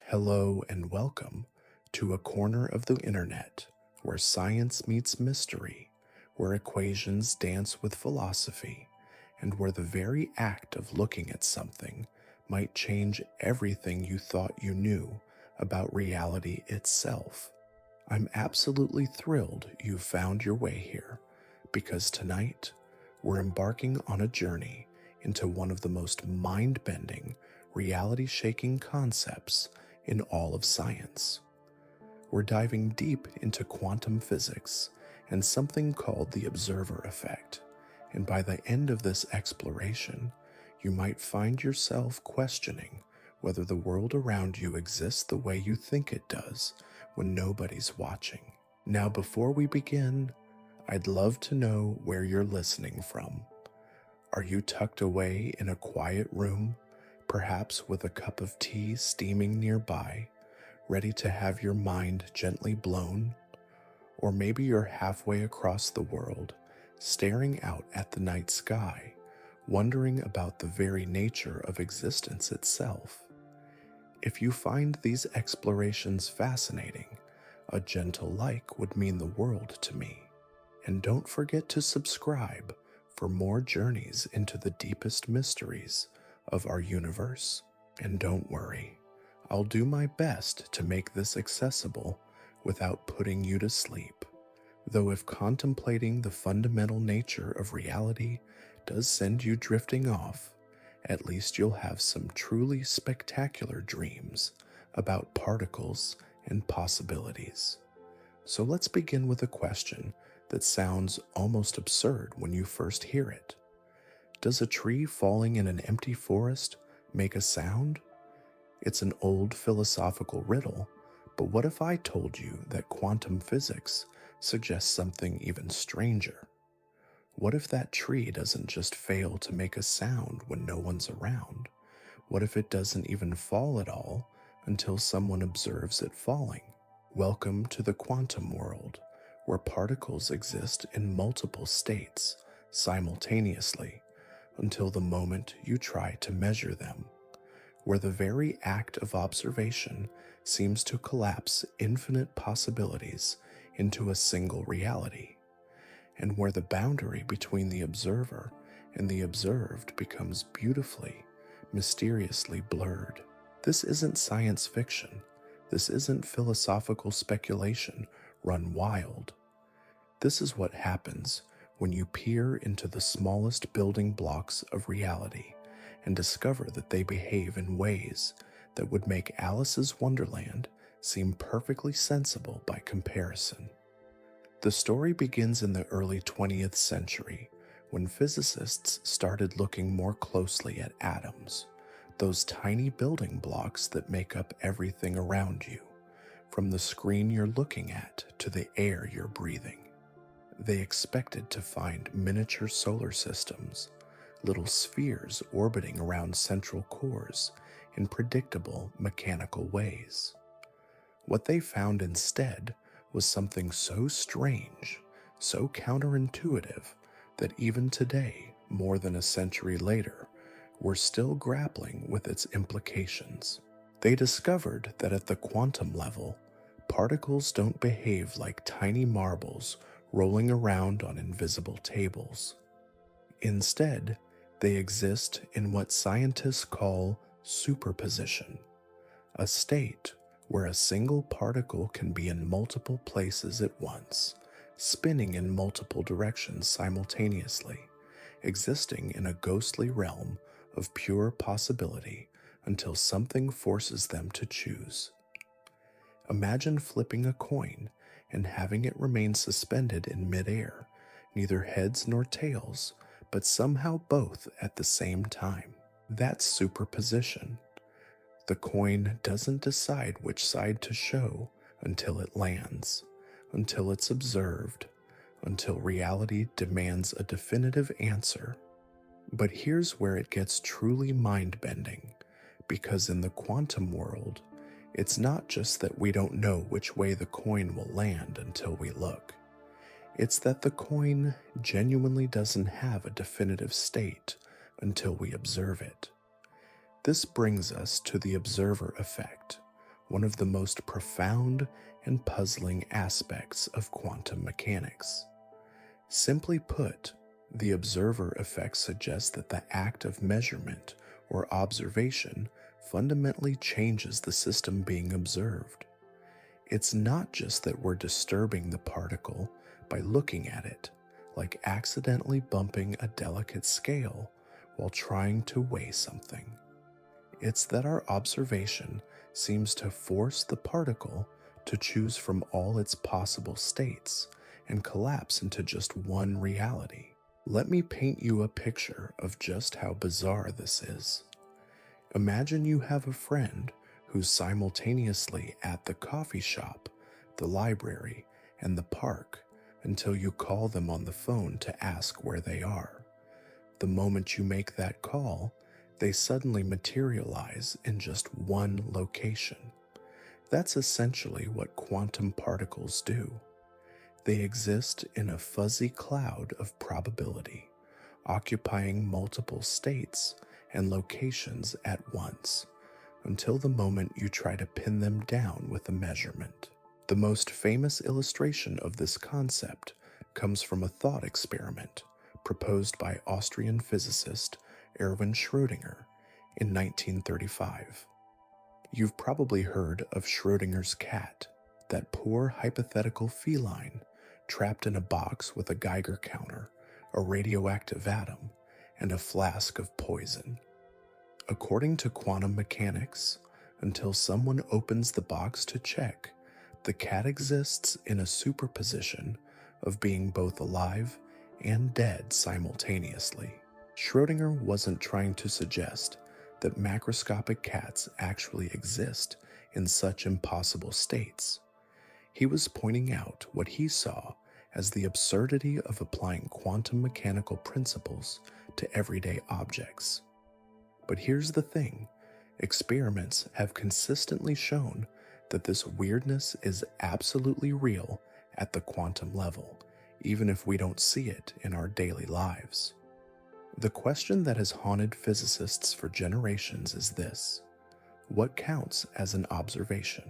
Hello and welcome to a corner of the internet where science meets mystery, where equations dance with philosophy, and where the very act of looking at something might change everything you thought you knew about reality itself. I'm absolutely thrilled you found your way here because tonight we're embarking on a journey into one of the most mind bending, reality shaking concepts in all of science. We're diving deep into quantum physics and something called the observer effect. And by the end of this exploration, you might find yourself questioning whether the world around you exists the way you think it does when nobody's watching. Now, before we begin, I'd love to know where you're listening from. Are you tucked away in a quiet room, perhaps with a cup of tea steaming nearby, ready to have your mind gently blown? Or maybe you're halfway across the world, staring out at the night sky, wondering about the very nature of existence itself. If you find these explorations fascinating, a gentle like would mean the world to me. And don't forget to subscribe for more journeys into the deepest mysteries of our universe. And don't worry, I'll do my best to make this accessible without putting you to sleep. Though if contemplating the fundamental nature of reality does send you drifting off, at least you'll have some truly spectacular dreams about particles and possibilities. So let's begin with a question that sounds almost absurd when you first hear it. Does a tree falling in an empty forest make a sound? It's an old philosophical riddle, but what if I told you that quantum physics suggests something even stranger? What if that tree doesn't just fail to make a sound when no one's around? What if it doesn't even fall at all until someone observes it falling? Welcome to the quantum world, where particles exist in multiple states simultaneously until the moment you try to measure them, where the very act of observation seems to collapse infinite possibilities into a single reality, and where the boundary between the observer and the observed becomes beautifully, mysteriously blurred. This isn't science fiction. This isn't philosophical speculation run wild. This is what happens when you peer into the smallest building blocks of reality and discover that they behave in ways that would make Alice's Wonderland seem perfectly sensible by comparison. The story begins in the early 20th century when physicists started looking more closely at atoms, those tiny building blocks that make up everything around you, from the screen you're looking at to the air you're breathing. They expected to find miniature solar systems, little spheres orbiting around central cores in predictable mechanical ways. What they found instead was something so strange, so counterintuitive, that even today, more than a century later, we're still grappling with its implications. They discovered that at the quantum level, particles don't behave like tiny marbles rolling around on invisible tables. Instead, they exist in what scientists call superposition, a state where a single particle can be in multiple places at once, spinning in multiple directions simultaneously, existing in a ghostly realm of pure possibility until something forces them to choose. Imagine flipping a coin and having it remain suspended in midair, neither heads nor tails, but somehow both at the same time. That's superposition. The coin doesn't decide which side to show until it lands, until it's observed, until reality demands a definitive answer. But here's where it gets truly mind-bending, because in the quantum world, it's not just that we don't know which way the coin will land until we look. It's that the coin genuinely doesn't have a definitive state until we observe it. This brings us to the observer effect, one of the most profound and puzzling aspects of quantum mechanics. Simply put, the observer effect suggests that the act of measurement or observation fundamentally changes the system being observed. It's not just that we're disturbing the particle by looking at it, like accidentally bumping a delicate scale while trying to weigh something. It's that our observation seems to force the particle to choose from all its possible states and collapse into just one reality. Let me paint you a picture of just how bizarre this is. Imagine you have a friend who's simultaneously at the coffee shop, the library, and the park until you call them on the phone to ask where they are. The moment you make that call, they suddenly materialize in just one location. That's essentially what quantum particles do. They exist in a fuzzy cloud of probability, occupying multiple states and locations at once, until the moment you try to pin them down with a measurement. The most famous illustration of this concept comes from a thought experiment proposed by Austrian physicist Erwin Schrödinger in 1935. You've probably heard of Schrödinger's cat, that poor hypothetical feline trapped in a box with a Geiger counter, a radioactive atom, and a flask of poison. According to quantum mechanics, until someone opens the box to check, the cat exists in a superposition of being both alive and dead simultaneously. Schrödinger wasn't trying to suggest that macroscopic cats actually exist in such impossible states. He was pointing out what he saw as the absurdity of applying quantum mechanical principles to everyday objects. But here's the thing, experiments have consistently shown that this weirdness is absolutely real at the quantum level, even if we don't see it in our daily lives. The question that has haunted physicists for generations is this: what counts as an observation?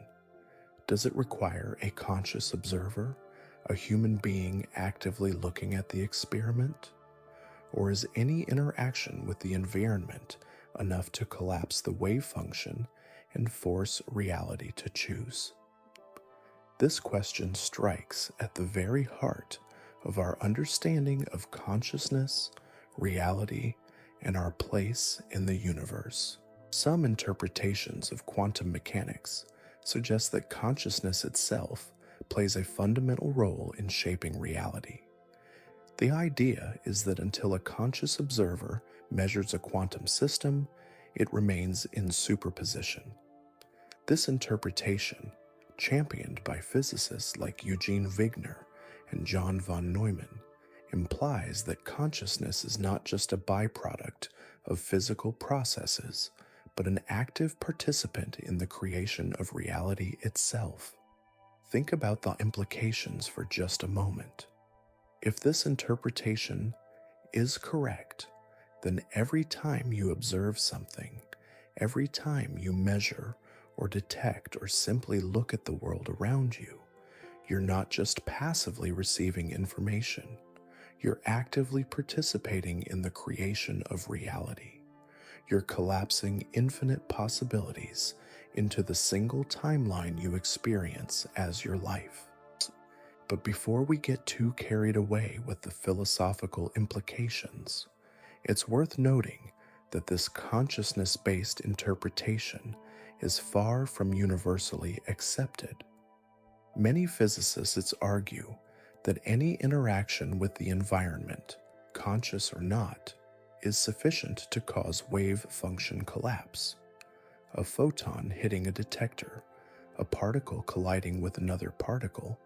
Does it require a conscious observer, a human being actively looking at the experiment? Or is any interaction with the environment enough to collapse the wave function and force reality to choose? This question strikes at the very heart of our understanding of consciousness, reality, and our place in the universe. Some interpretations of quantum mechanics suggest that consciousness itself plays a fundamental role in shaping reality. The idea is that until a conscious observer measures a quantum system, it remains in superposition. This interpretation, championed by physicists like Eugene Wigner and John von Neumann, implies that consciousness is not just a byproduct of physical processes, but an active participant in the creation of reality itself. Think about the implications for just a moment. If this interpretation is correct, then every time you observe something, every time you measure or detect or simply look at the world around you, you're not just passively receiving information, you're actively participating in the creation of reality. You're collapsing infinite possibilities into the single timeline you experience as your life. But before we get too carried away with the philosophical implications, it's worth noting that this consciousness-based interpretation is far from universally accepted. Many physicists argue that any interaction with the environment, conscious or not, is sufficient to cause wave function collapse. A photon hitting a detector, a particle colliding with another particle,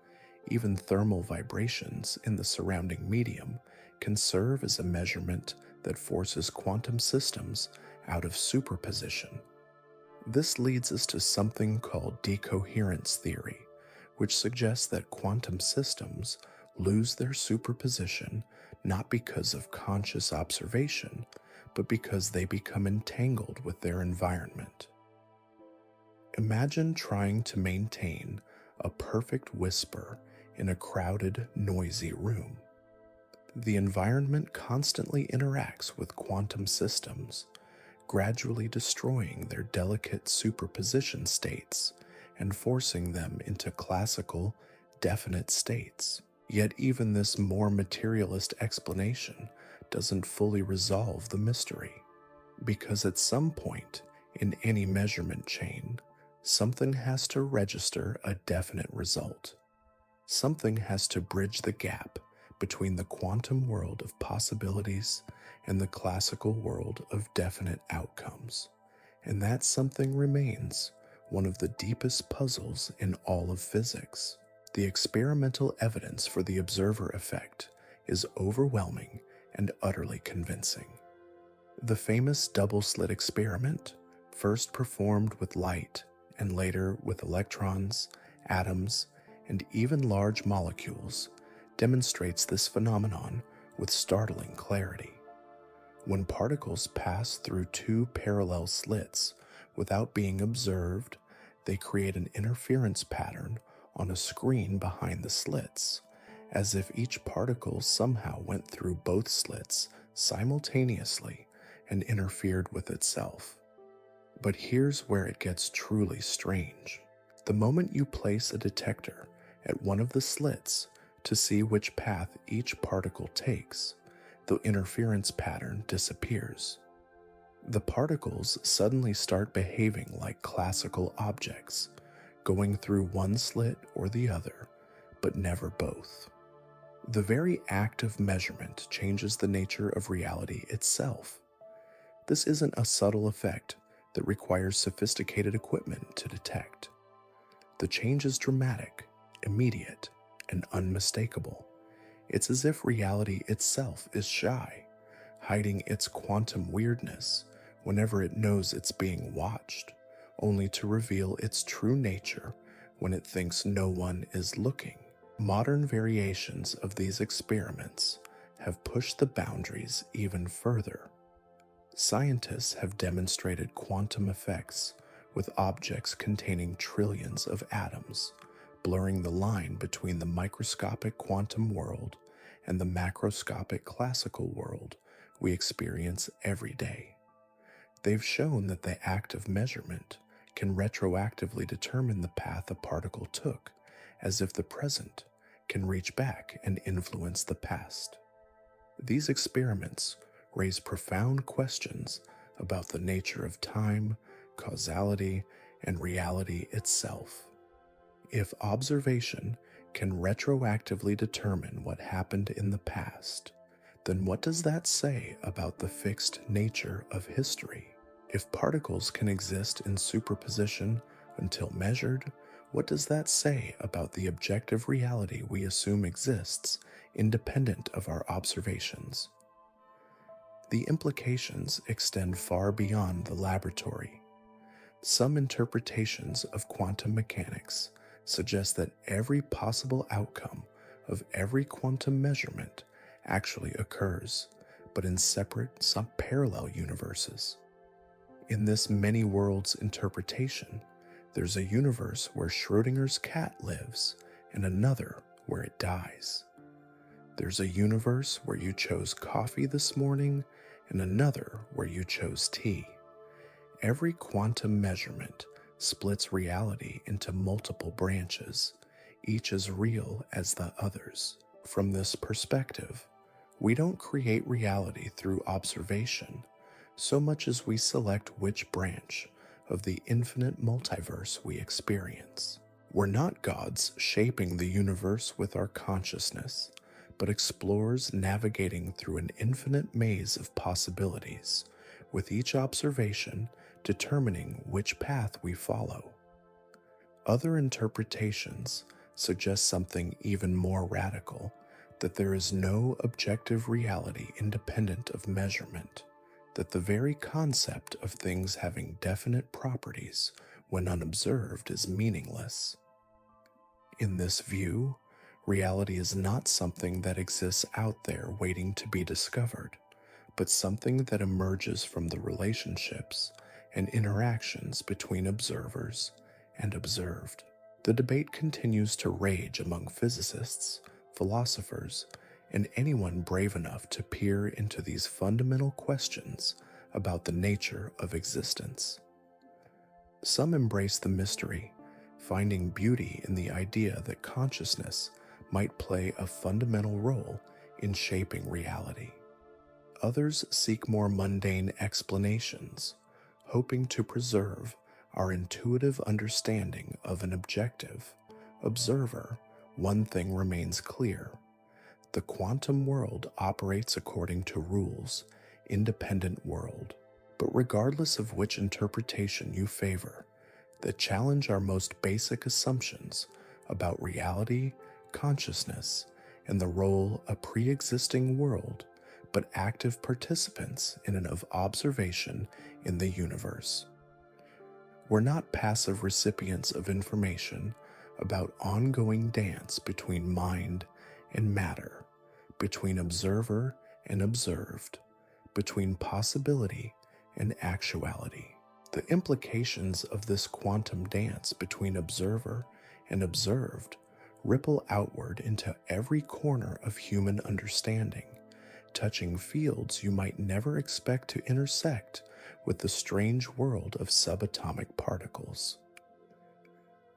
even thermal vibrations in the surrounding medium can serve as a measurement that forces quantum systems out of superposition. This leads us to something called decoherence theory, which suggests that quantum systems lose their superposition not because of conscious observation, but because they become entangled with their environment. Imagine trying to maintain a perfect whisper in a crowded, noisy room. The environment constantly interacts with quantum systems, gradually destroying their delicate superposition states and forcing them into classical, definite states. Yet even this more materialist explanation doesn't fully resolve the mystery, because at some point in any measurement chain, something has to register a definite result. Something has to bridge the gap between the quantum world of possibilities and the classical world of definite outcomes. And that something remains one of the deepest puzzles in all of physics. The experimental evidence for the observer effect is overwhelming and utterly convincing. The famous double-slit experiment, first performed with light and later with electrons, atoms, and even large molecules, demonstrates this phenomenon with startling clarity. When particles pass through two parallel slits without being observed, they create an interference pattern on a screen behind the slits, as if each particle somehow went through both slits simultaneously and interfered with itself. But here's where it gets truly strange. The moment you place a detector at one of the slits to see which path each particle takes, the interference pattern disappears. The particles suddenly start behaving like classical objects, going through one slit or the other, but never both. The very act of measurement changes the nature of reality itself. This isn't a subtle effect that requires sophisticated equipment to detect. The change is dramatic, immediate, and unmistakable. It's as if reality itself is shy, hiding its quantum weirdness whenever it knows it's being watched, only to reveal its true nature when it thinks no one is looking. Modern variations of these experiments have pushed the boundaries even further. Scientists have demonstrated quantum effects with objects containing trillions of atoms, blurring the line between the microscopic quantum world and the macroscopic classical world we experience every day. They've shown that the act of measurement can retroactively determine the path a particle took, as if the present can reach back and influence the past. These experiments raise profound questions about the nature of time, causality, and reality itself. If observation can retroactively determine what happened in the past, then what does that say about the fixed nature of history? If particles can exist in superposition until measured, what does that say about the objective reality we assume exists independent of our observations? The implications extend far beyond the laboratory. Some interpretations of quantum mechanics suggest that every possible outcome of every quantum measurement actually occurs, but in separate subparallel universes. In this many worlds interpretation, there's a universe where Schrödinger's cat lives and another where it dies. There's a universe where you chose coffee this morning and another where you chose tea. Every quantum measurement splits reality into multiple branches, each as real as the others. From this perspective, we don't create reality through observation so much as we select which branch of the infinite multiverse we experience. We're not gods shaping the universe with our consciousness, but explorers navigating through an infinite maze of possibilities, with each observation determining which path we follow. Other interpretations suggest something even more radical, that there is no objective reality independent of measurement, that the very concept of things having definite properties when unobserved is meaningless. In this view, reality is not something that exists out there waiting to be discovered, but something that emerges from the relationships and interactions between observers and observed. The debate continues to rage among physicists, philosophers, and anyone brave enough to peer into these fundamental questions about the nature of existence. Some embrace the mystery, finding beauty in the idea that consciousness might play a fundamental role in shaping reality. Others seek more mundane explanations, hoping to preserve our intuitive understanding of an objective observer. One thing remains clear: the quantum world operates according to rules, independent world. But regardless of which interpretation you favor, that challenge our most basic assumptions about reality, consciousness, and the role a pre-existing world, but active participants in and of observation in the universe. We're not passive recipients of information about ongoing dance between mind and matter, between observer and observed, between possibility and actuality. The implications of this quantum dance between observer and observed ripple outward into every corner of human understanding, touching fields you might never expect to intersect with the strange world of subatomic particles.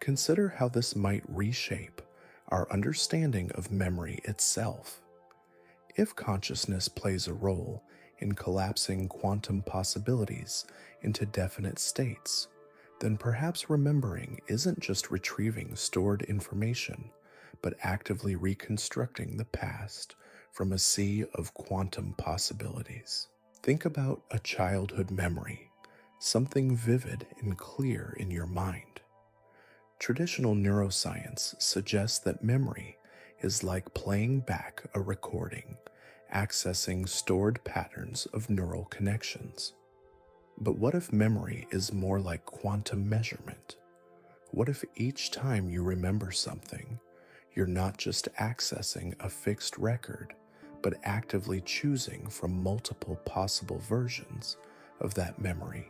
Consider how this might reshape our understanding of memory itself. If consciousness plays a role in collapsing quantum possibilities into definite states, then perhaps remembering isn't just retrieving stored information, but actively reconstructing the past from a sea of quantum possibilities. Think about a childhood memory, something vivid and clear in your mind. Traditional neuroscience suggests that memory is like playing back a recording, accessing stored patterns of neural connections. But what if memory is more like quantum measurement? What if each time you remember something, you're not just accessing a fixed record, but actively choosing from multiple possible versions of that memory,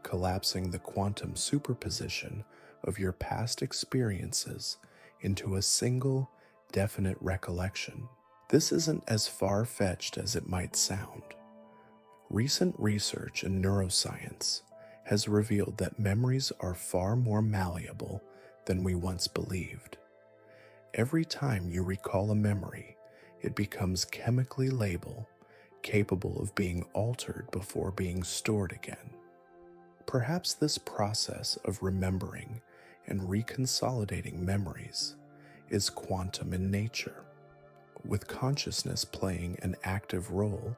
collapsing the quantum superposition of your past experiences into a single, definite recollection? This isn't as far-fetched as it might sound. Recent research in neuroscience has revealed that memories are far more malleable than we once believed. Every time you recall a memory, it becomes chemically labile, capable of being altered before being stored again. Perhaps this process of remembering and reconsolidating memories is quantum in nature, with consciousness playing an active role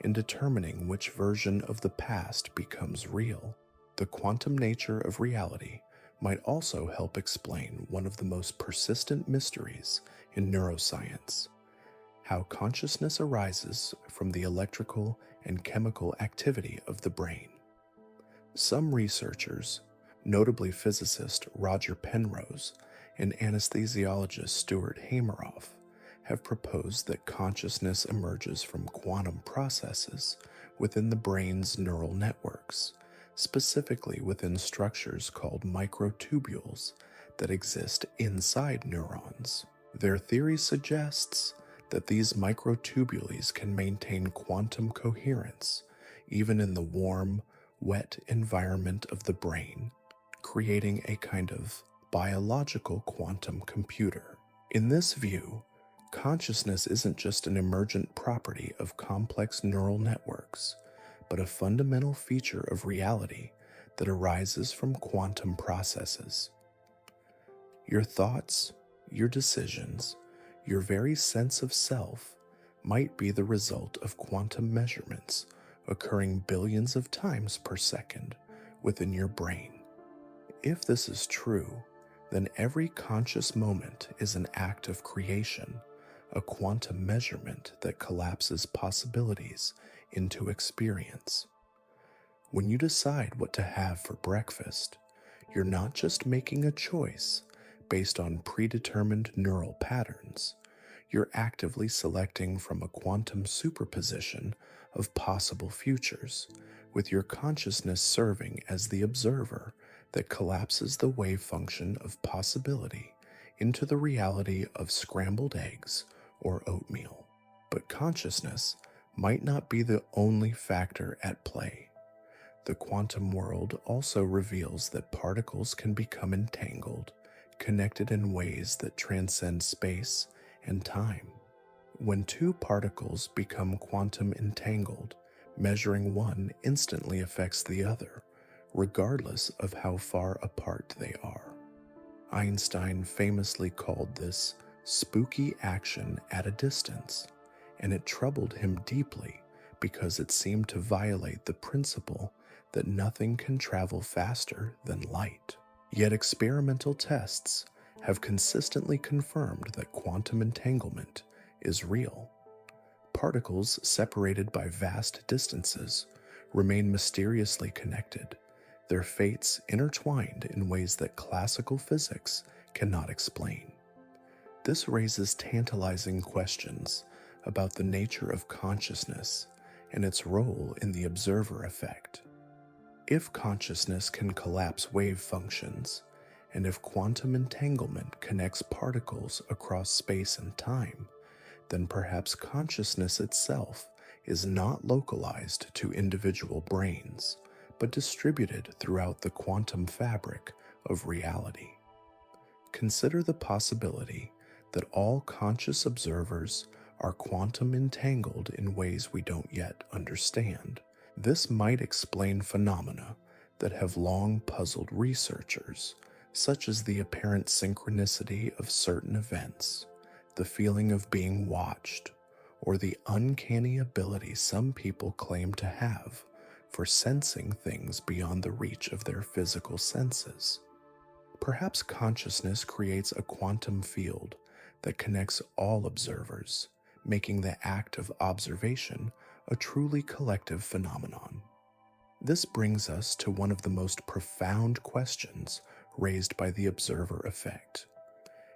in determining which version of the past becomes real. The quantum nature of reality might also help explain one of the most persistent mysteries in neuroscience: how consciousness arises from the electrical and chemical activity of the brain. Some researchers, notably physicist Roger Penrose and anesthesiologist Stuart Hameroff, have proposed that consciousness emerges from quantum processes within the brain's neural networks, specifically within structures called microtubules that exist inside neurons. Their theory suggests that these microtubules can maintain quantum coherence even in the warm, wet environment of the brain, creating a kind of biological quantum computer. In this view, consciousness isn't just an emergent property of complex neural networks, but a fundamental feature of reality that arises from quantum processes. Your thoughts, your decisions, your very sense of self might be the result of quantum measurements occurring billions of times per second within your brain. If this is true, then every conscious moment is an act of creation, a quantum measurement that collapses possibilities into experience. When you decide what to have for breakfast, you're not just making a choice based on predetermined neural patterns. You're actively selecting from a quantum superposition of possible futures, with your consciousness serving as the observer, that collapses the wave function of possibility into the reality of scrambled eggs or oatmeal. But consciousness might not be the only factor at play. The quantum world also reveals that particles can become entangled, connected in ways that transcend space and time. When two particles become quantum entangled, measuring one instantly affects the other, regardless of how far apart they are. Einstein famously called this spooky action at a distance, and it troubled him deeply because it seemed to violate the principle that nothing can travel faster than light. Yet experimental tests have consistently confirmed that quantum entanglement is real. Particles separated by vast distances remain mysteriously connected, their fates intertwined in ways that classical physics cannot explain. This raises tantalizing questions about the nature of consciousness and its role in the observer effect. If consciousness can collapse wave functions, and if quantum entanglement connects particles across space and time, then perhaps consciousness itself is not localized to individual brains, but distributed throughout the quantum fabric of reality. Consider the possibility that all conscious observers are quantum entangled in ways we don't yet understand. This might explain phenomena that have long puzzled researchers, such as the apparent synchronicity of certain events, the feeling of being watched, or the uncanny ability some people claim to have for sensing things beyond the reach of their physical senses. Perhaps consciousness creates a quantum field that connects all observers, making the act of observation a truly collective phenomenon. This brings us to one of the most profound questions raised by the observer effect.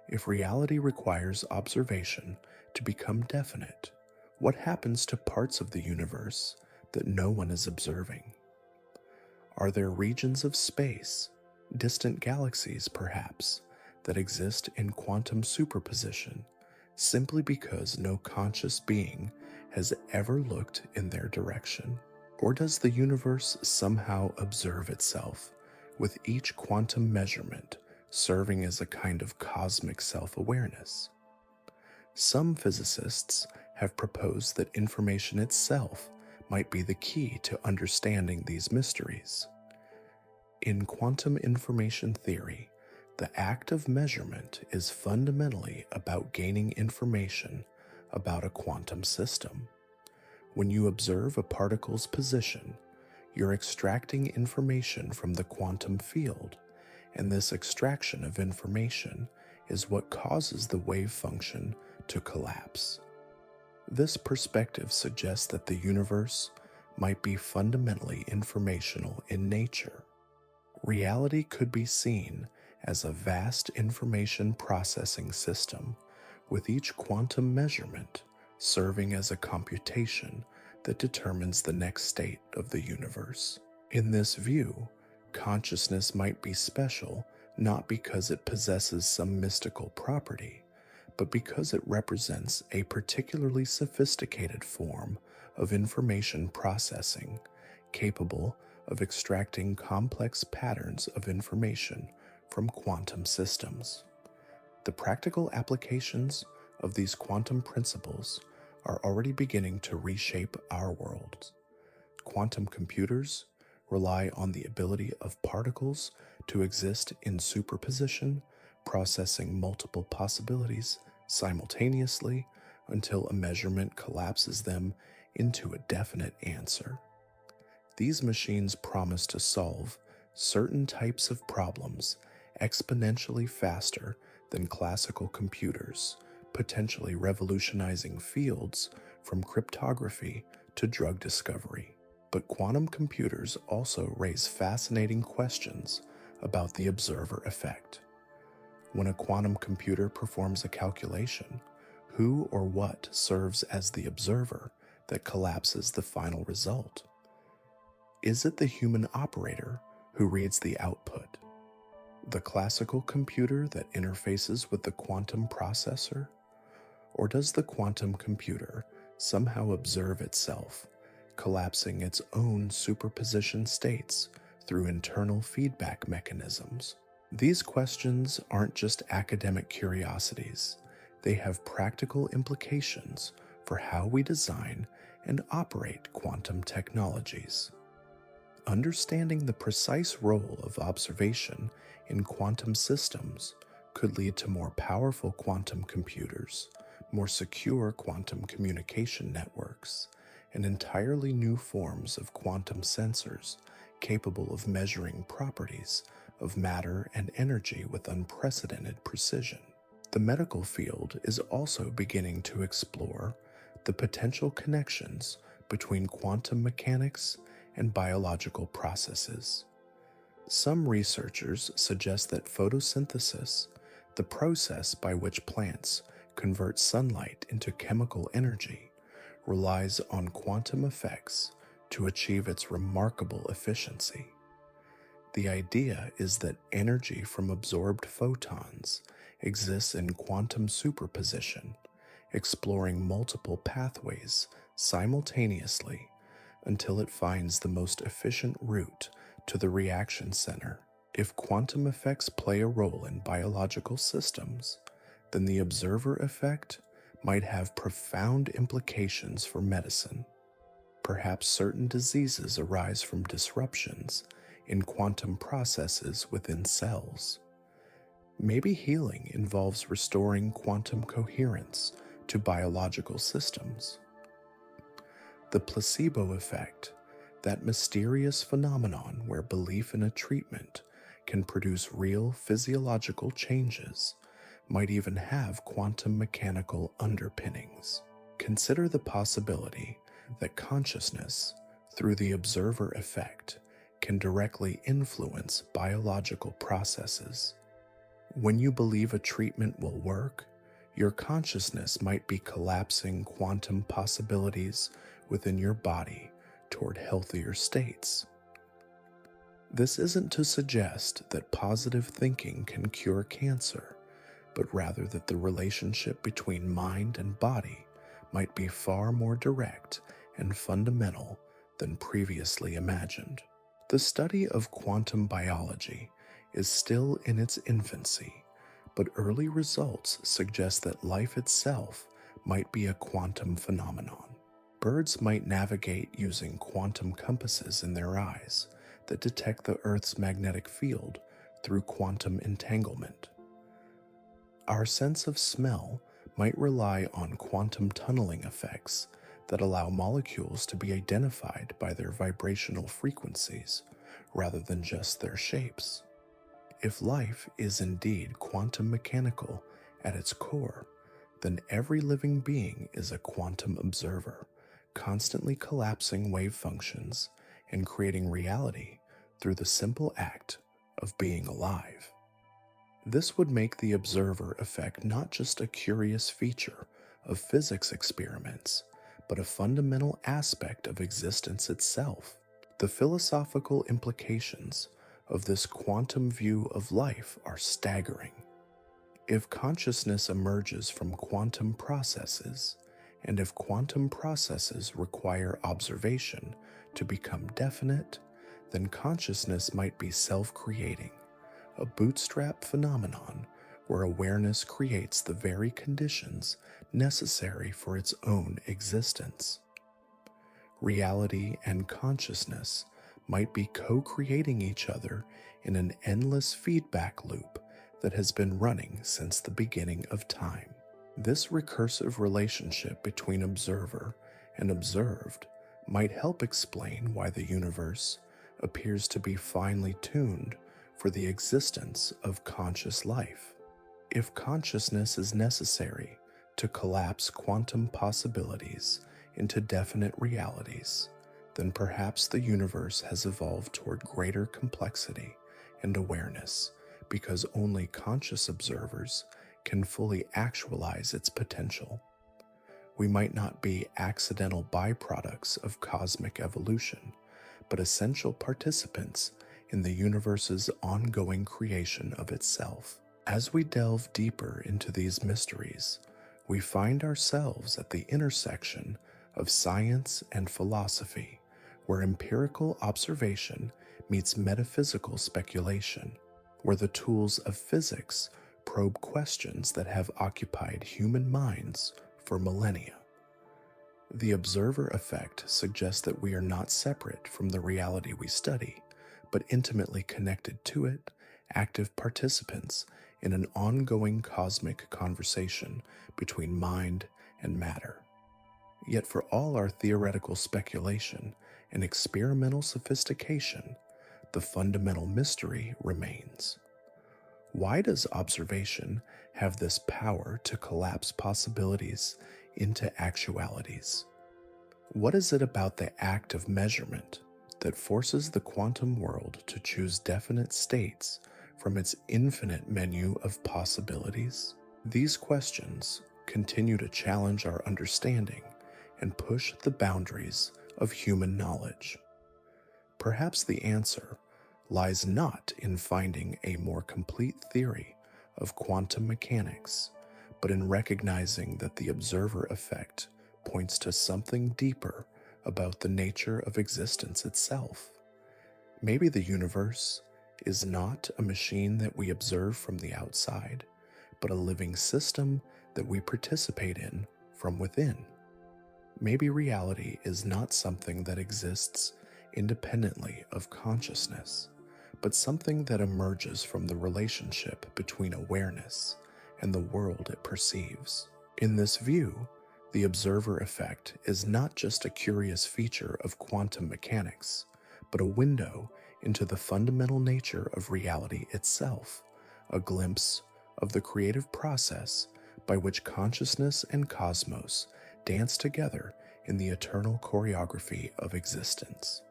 If reality requires observation to become definite, what happens to parts of the universe that no one is observing? Are there regions of space, distant galaxies perhaps, that exist in quantum superposition simply because no conscious being has ever looked in their direction? Or does the universe somehow observe itself, with each quantum measurement serving as a kind of cosmic self-awareness? Some physicists have proposed that information itself might be the key to understanding these mysteries. In quantum information theory, the act of measurement is fundamentally about gaining information about a quantum system. When you observe a particle's position, you're extracting information from the quantum field, and this extraction of information is what causes the wave function to collapse. This perspective suggests that the universe might be fundamentally informational in nature. Reality could be seen as a vast information processing system, with each quantum measurement serving as a computation that determines the next state of the universe. In this view, consciousness might be special not because it possesses some mystical property, but because it represents a particularly sophisticated form of information processing, capable of extracting complex patterns of information from quantum systems. The practical applications of these quantum principles are already beginning to reshape our world. Quantum computers rely on the ability of particles to exist in superposition, processing multiple possibilities simultaneously until a measurement collapses them into a definite answer. These machines promise to solve certain types of problems exponentially faster than classical computers, potentially revolutionizing fields from cryptography to drug discovery. But quantum computers also raise fascinating questions about the observer effect. When a quantum computer performs a calculation, who or what serves as the observer that collapses the final result? Is it the human operator who reads the output, The classical computer that interfaces with the quantum processor? Or does the quantum computer somehow observe itself, collapsing its own superposition states through internal feedback mechanisms? These questions aren't just academic curiosities, they have practical implications for how we design and operate quantum technologies. Understanding the precise role of observation in quantum systems could lead to more powerful quantum computers, more secure quantum communication networks, and entirely new forms of quantum sensors capable of measuring properties of matter and energy with unprecedented precision. The medical field is also beginning to explore the potential connections between quantum mechanics and biological processes. Some researchers suggest that photosynthesis, the process by which plants convert sunlight into chemical energy, relies on quantum effects to achieve its remarkable efficiency. The idea is that energy from absorbed photons exists in quantum superposition, exploring multiple pathways simultaneously until it finds the most efficient route to the reaction center. If quantum effects play a role in biological systems, then the observer effect might have profound implications for medicine. Perhaps certain diseases arise from disruptions in quantum processes within cells. Maybe healing involves restoring quantum coherence to biological systems. The placebo effect, that mysterious phenomenon where belief in a treatment can produce real physiological changes, might even have quantum mechanical underpinnings. Consider the possibility that consciousness, through the observer effect, can directly influence biological processes. When you believe a treatment will work, your consciousness might be collapsing quantum possibilities within your body toward healthier states. This isn't to suggest that positive thinking can cure cancer, but rather that the relationship between mind and body might be far more direct and fundamental than previously imagined. The study of quantum biology is still in its infancy, but early results suggest that life itself might be a quantum phenomenon. Birds might navigate using quantum compasses in their eyes that detect the Earth's magnetic field through quantum entanglement. Our sense of smell might rely on quantum tunneling effects that allow molecules to be identified by their vibrational frequencies rather than just their shapes. If life is indeed quantum mechanical at its core, then every living being is a quantum observer, constantly collapsing wave functions and creating reality through the simple act of being alive. This would make the observer effect not just a curious feature of physics experiments, but a fundamental aspect of existence itself. The philosophical implications of this quantum view of life are staggering. If consciousness emerges from quantum processes, and if quantum processes require observation to become definite, then consciousness might be self-creating, a bootstrap phenomenon where awareness creates the very conditions necessary for its own existence. Reality and consciousness might be co-creating each other in an endless feedback loop that has been running since the beginning of time. This recursive relationship between observer and observed might help explain why the universe appears to be finely tuned for the existence of conscious life. If consciousness is necessary to collapse quantum possibilities into definite realities, then perhaps the universe has evolved toward greater complexity and awareness because only conscious observers can fully actualize its potential. We might not be accidental byproducts of cosmic evolution, but essential participants in the universe's ongoing creation of itself. As we delve deeper into these mysteries, we find ourselves at the intersection of science and philosophy, where empirical observation meets metaphysical speculation, where the tools of physics probe questions that have occupied human minds for millennia. The observer effect suggests that we are not separate from the reality we study, but intimately connected to it, active participants in an ongoing cosmic conversation between mind and matter. Yet for all our theoretical speculation and experimental sophistication, the fundamental mystery remains. Why does observation have this power to collapse possibilities into actualities? What is it about the act of measurement that forces the quantum world to choose definite states from its infinite menu of possibilities? These questions continue to challenge our understanding and push the boundaries of human knowledge. Perhaps the answer lies not in finding a more complete theory of quantum mechanics, but in recognizing that the observer effect points to something deeper about the nature of existence itself. Maybe the universe is not a machine that we observe from the outside, but a living system that we participate in from within. Maybe reality is not something that exists independently of consciousness, but something that emerges from the relationship between awareness and the world it perceives. In this view, the observer effect is not just a curious feature of quantum mechanics, but a window into the fundamental nature of reality itself, a glimpse of the creative process by which consciousness and cosmos dance together in the eternal choreography of existence.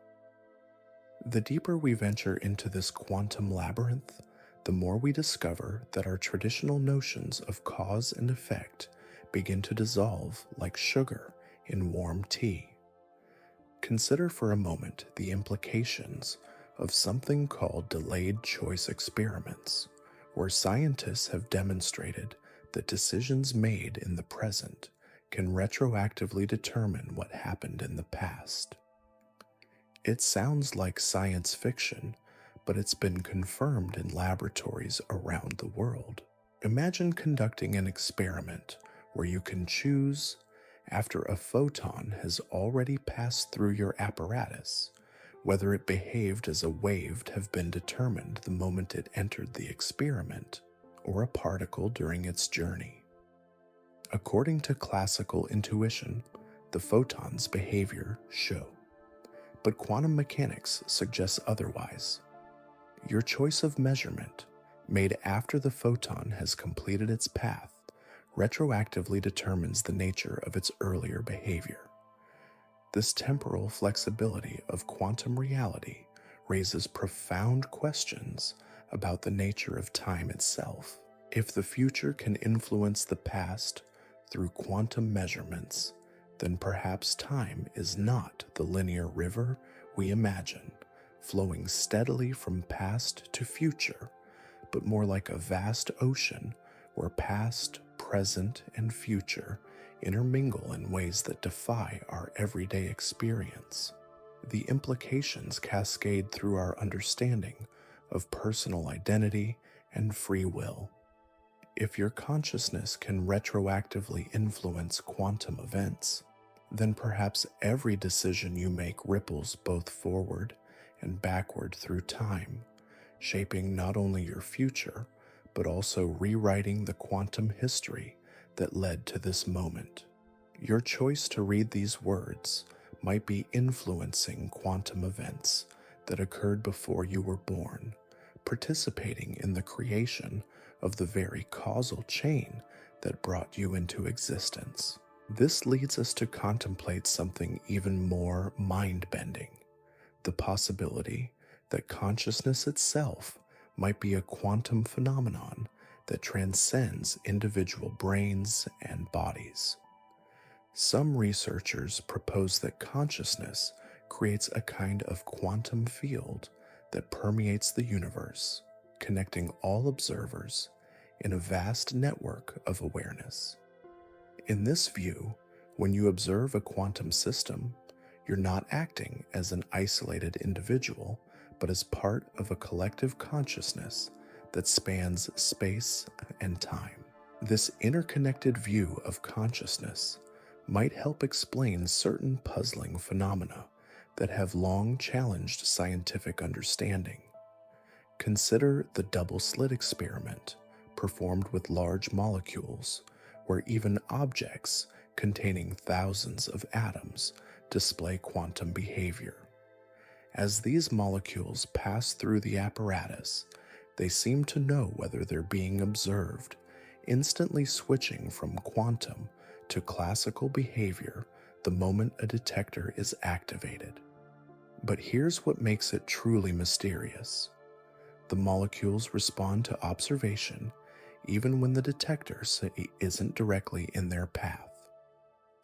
The deeper we venture into this quantum labyrinth, the more we discover that our traditional notions of cause and effect begin to dissolve like sugar in warm tea. Consider for a moment the implications of something called delayed choice experiments, where scientists have demonstrated that decisions made in the present can retroactively determine what happened in the past. It sounds like science fiction, but it's been confirmed in laboratories around the world. Imagine conducting an experiment where you can choose, after a photon has already passed through your apparatus, whether it behaved as a wave have been determined the moment it entered the experiment, or a particle during its journey. According to classical intuition, the photon's behavior show. But quantum mechanics suggests otherwise. Your choice of measurement, made after the photon has completed its path, retroactively determines the nature of its earlier behavior. This temporal flexibility of quantum reality raises profound questions about the nature of time itself. If the future can influence the past through quantum measurements, then perhaps time is not the linear river we imagine, flowing steadily from past to future, but more like a vast ocean where past, present, and future intermingle in ways that defy our everyday experience. The implications cascade through our understanding of personal identity and free will. If your consciousness can retroactively influence quantum events, then perhaps every decision you make ripples both forward and backward through time, shaping not only your future, but also rewriting the quantum history that led to this moment. Your choice to read these words might be influencing quantum events that occurred before you were born, participating in the creation of the very causal chain that brought you into existence. This leads us to contemplate something even more mind-bending, the possibility that consciousness itself might be a quantum phenomenon that transcends individual brains and bodies. Some researchers propose that consciousness creates a kind of quantum field that permeates the universe, connecting all observers in a vast network of awareness. In this view, when you observe a quantum system, you're not acting as an isolated individual, but as part of a collective consciousness that spans space and time. This interconnected view of consciousness might help explain certain puzzling phenomena that have long challenged scientific understanding. Consider the double-slit experiment performed with large molecules, where even objects containing thousands of atoms display quantum behavior. As these molecules pass through the apparatus, they seem to know whether they're being observed, instantly switching from quantum to classical behavior the moment a detector is activated. But here's what makes it truly mysterious. The molecules respond to observation even when the detector isn't directly in their path.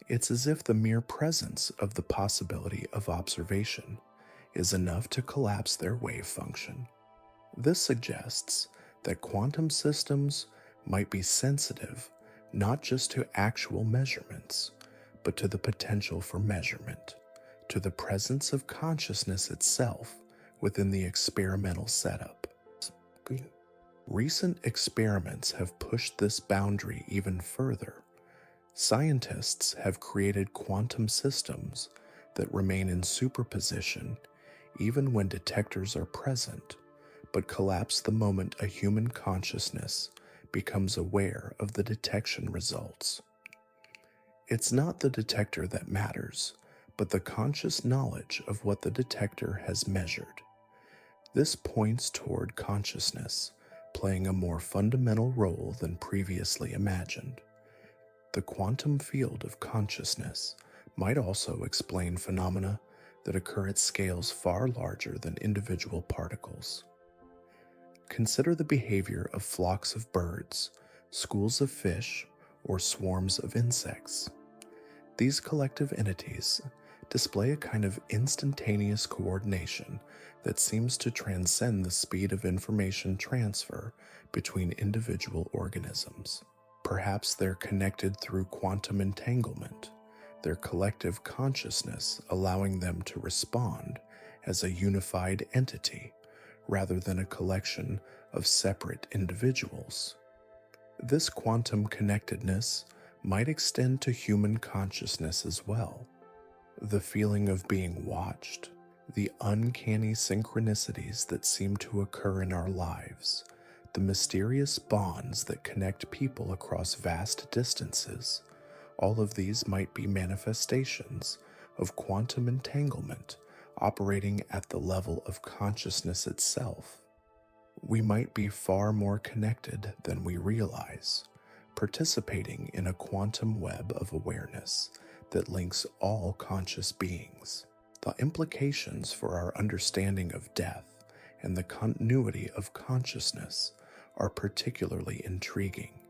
It's as if the mere presence of the possibility of observation is enough to collapse their wave function. This suggests that quantum systems might be sensitive not just to actual measurements, but to the potential for measurement, to the presence of consciousness itself within the experimental setup. Recent experiments have pushed this boundary even further. Scientists have created quantum systems that remain in superposition even when detectors are present, but collapse the moment a human consciousness becomes aware of the detection results. It's not the detector that matters, but the conscious knowledge of what the detector has measured. This points toward consciousness playing a more fundamental role than previously imagined. The quantum field of consciousness might also explain phenomena that occur at scales far larger than individual particles. Consider the behavior of flocks of birds, schools of fish, or swarms of insects. These collective entities display a kind of instantaneous coordination that seems to transcend the speed of information transfer between individual organisms. Perhaps they're connected through quantum entanglement, their collective consciousness allowing them to respond as a unified entity rather than a collection of separate individuals. This quantum connectedness might extend to human consciousness as well. The feeling of being watched, the uncanny synchronicities that seem to occur in our lives, the mysterious bonds that connect people across vast distances, all of these might be manifestations of quantum entanglement operating at the level of consciousness itself. We might be far more connected than we realize, participating in a quantum web of awareness that links all conscious beings. The implications for our understanding of death and the continuity of consciousness are particularly intriguing.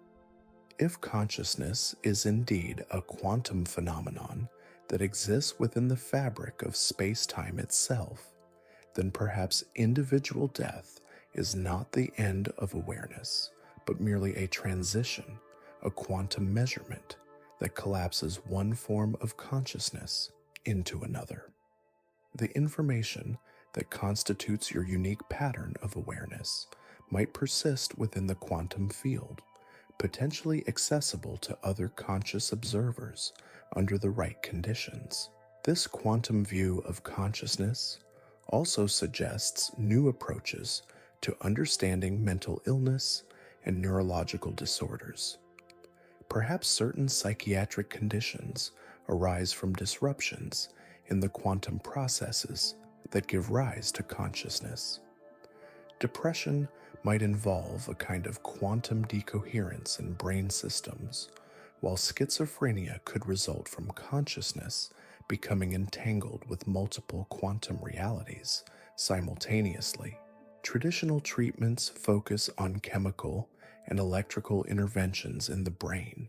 If consciousness is indeed a quantum phenomenon that exists within the fabric of space-time itself, then perhaps individual death is not the end of awareness, but merely a transition, a quantum measurement that collapses one form of consciousness into another. The information that constitutes your unique pattern of awareness might persist within the quantum field, potentially accessible to other conscious observers under the right conditions. This quantum view of consciousness also suggests new approaches to understanding mental illness and neurological disorders. Perhaps certain psychiatric conditions arise from disruptions in the quantum processes that give rise to consciousness. Depression might involve a kind of quantum decoherence in brain systems, while schizophrenia could result from consciousness becoming entangled with multiple quantum realities simultaneously. Traditional treatments focus on chemical and electrical interventions in the brain,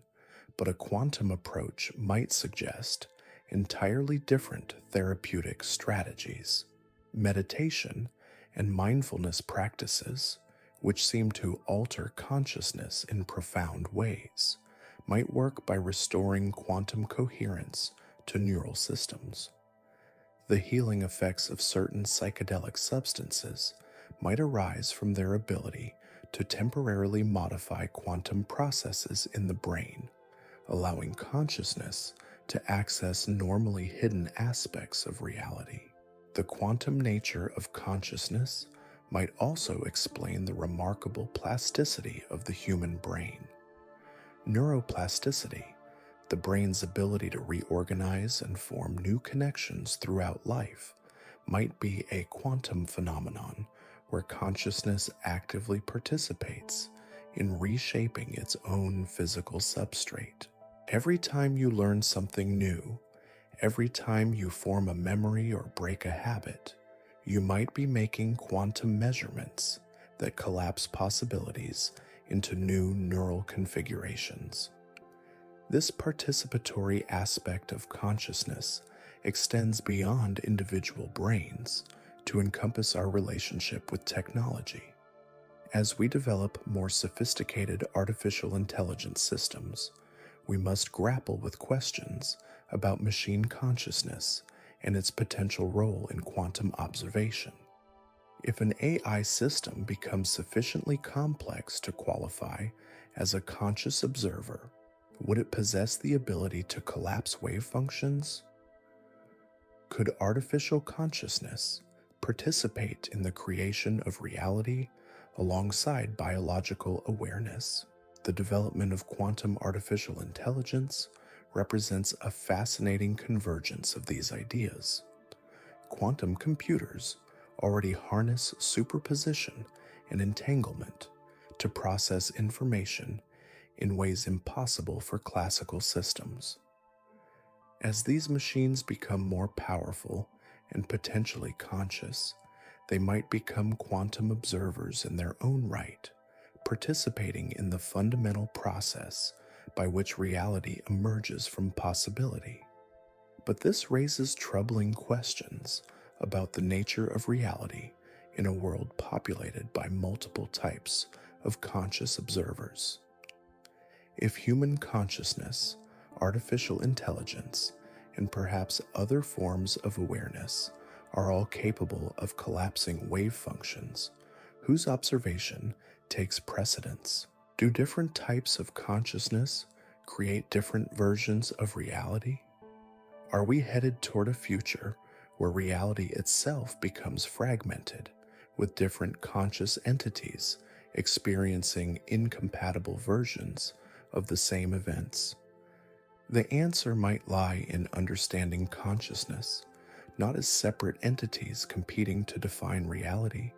but a quantum approach might suggest entirely different therapeutic strategies. Meditation and mindfulness practices, which seem to alter consciousness in profound ways, might work by restoring quantum coherence to neural systems. The healing effects of certain psychedelic substances might arise from their ability to temporarily modify quantum processes in the brain, allowing consciousness to access normally hidden aspects of reality. The quantum nature of consciousness might also explain the remarkable plasticity of the human brain. Neuroplasticity, the brain's ability to reorganize and form new connections throughout life, might be a quantum phenomenon where consciousness actively participates in reshaping its own physical substrate. Every time you learn something new, every time you form a memory or break a habit, you might be making quantum measurements that collapse possibilities into new neural configurations. This participatory aspect of consciousness extends beyond individual brains to encompass our relationship with technology. As we develop more sophisticated artificial intelligence systems, we must grapple with questions about machine consciousness and its potential role in quantum observation. If an AI system becomes sufficiently complex to qualify as a conscious observer, would it possess the ability to collapse wave functions? Could artificial consciousness participate in the creation of reality alongside biological awareness? The development of quantum artificial intelligence represents a fascinating convergence of these ideas. Quantum computers already harness superposition and entanglement to process information in ways impossible for classical systems. As these machines become more powerful and potentially conscious, they might become quantum observers in their own right, participating in the fundamental process by which reality emerges from possibility. But this raises troubling questions about the nature of reality in a world populated by multiple types of conscious observers. If human consciousness, artificial intelligence, and perhaps other forms of awareness are all capable of collapsing wave functions, whose observation takes precedence? Do different types of consciousness create different versions of reality? Are we headed toward a future where reality itself becomes fragmented, with different conscious entities experiencing incompatible versions of the same events? The answer might lie in understanding consciousness, not as separate entities competing to define reality,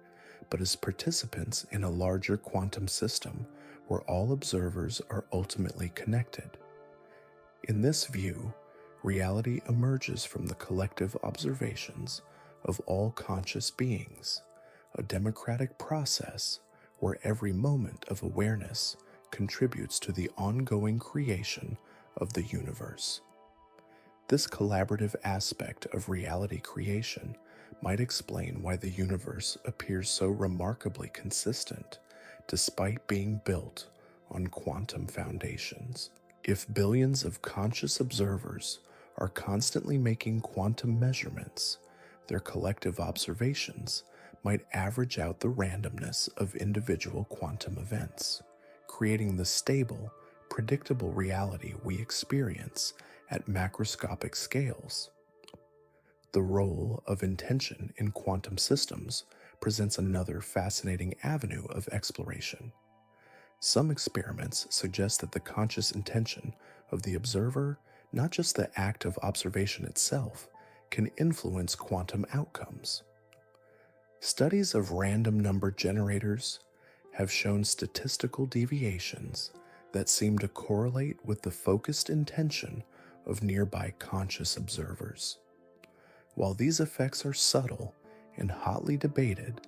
but as participants in a larger quantum system where all observers are ultimately connected. In this view, reality emerges from the collective observations of all conscious beings, a democratic process where every moment of awareness contributes to the ongoing creation of the universe. This collaborative aspect of reality creation might explain why the universe appears so remarkably consistent despite being built on quantum foundations. If billions of conscious observers are constantly making quantum measurements, their collective observations might average out the randomness of individual quantum events, creating the stable, predictable reality we experience at macroscopic scales. The role of intention in quantum systems presents another fascinating avenue of exploration. Some experiments suggest that the conscious intention of the observer, not just the act of observation itself, can influence quantum outcomes. Studies of random number generators have shown statistical deviations that seem to correlate with the focused intention of nearby conscious observers. While these effects are subtle and hotly debated,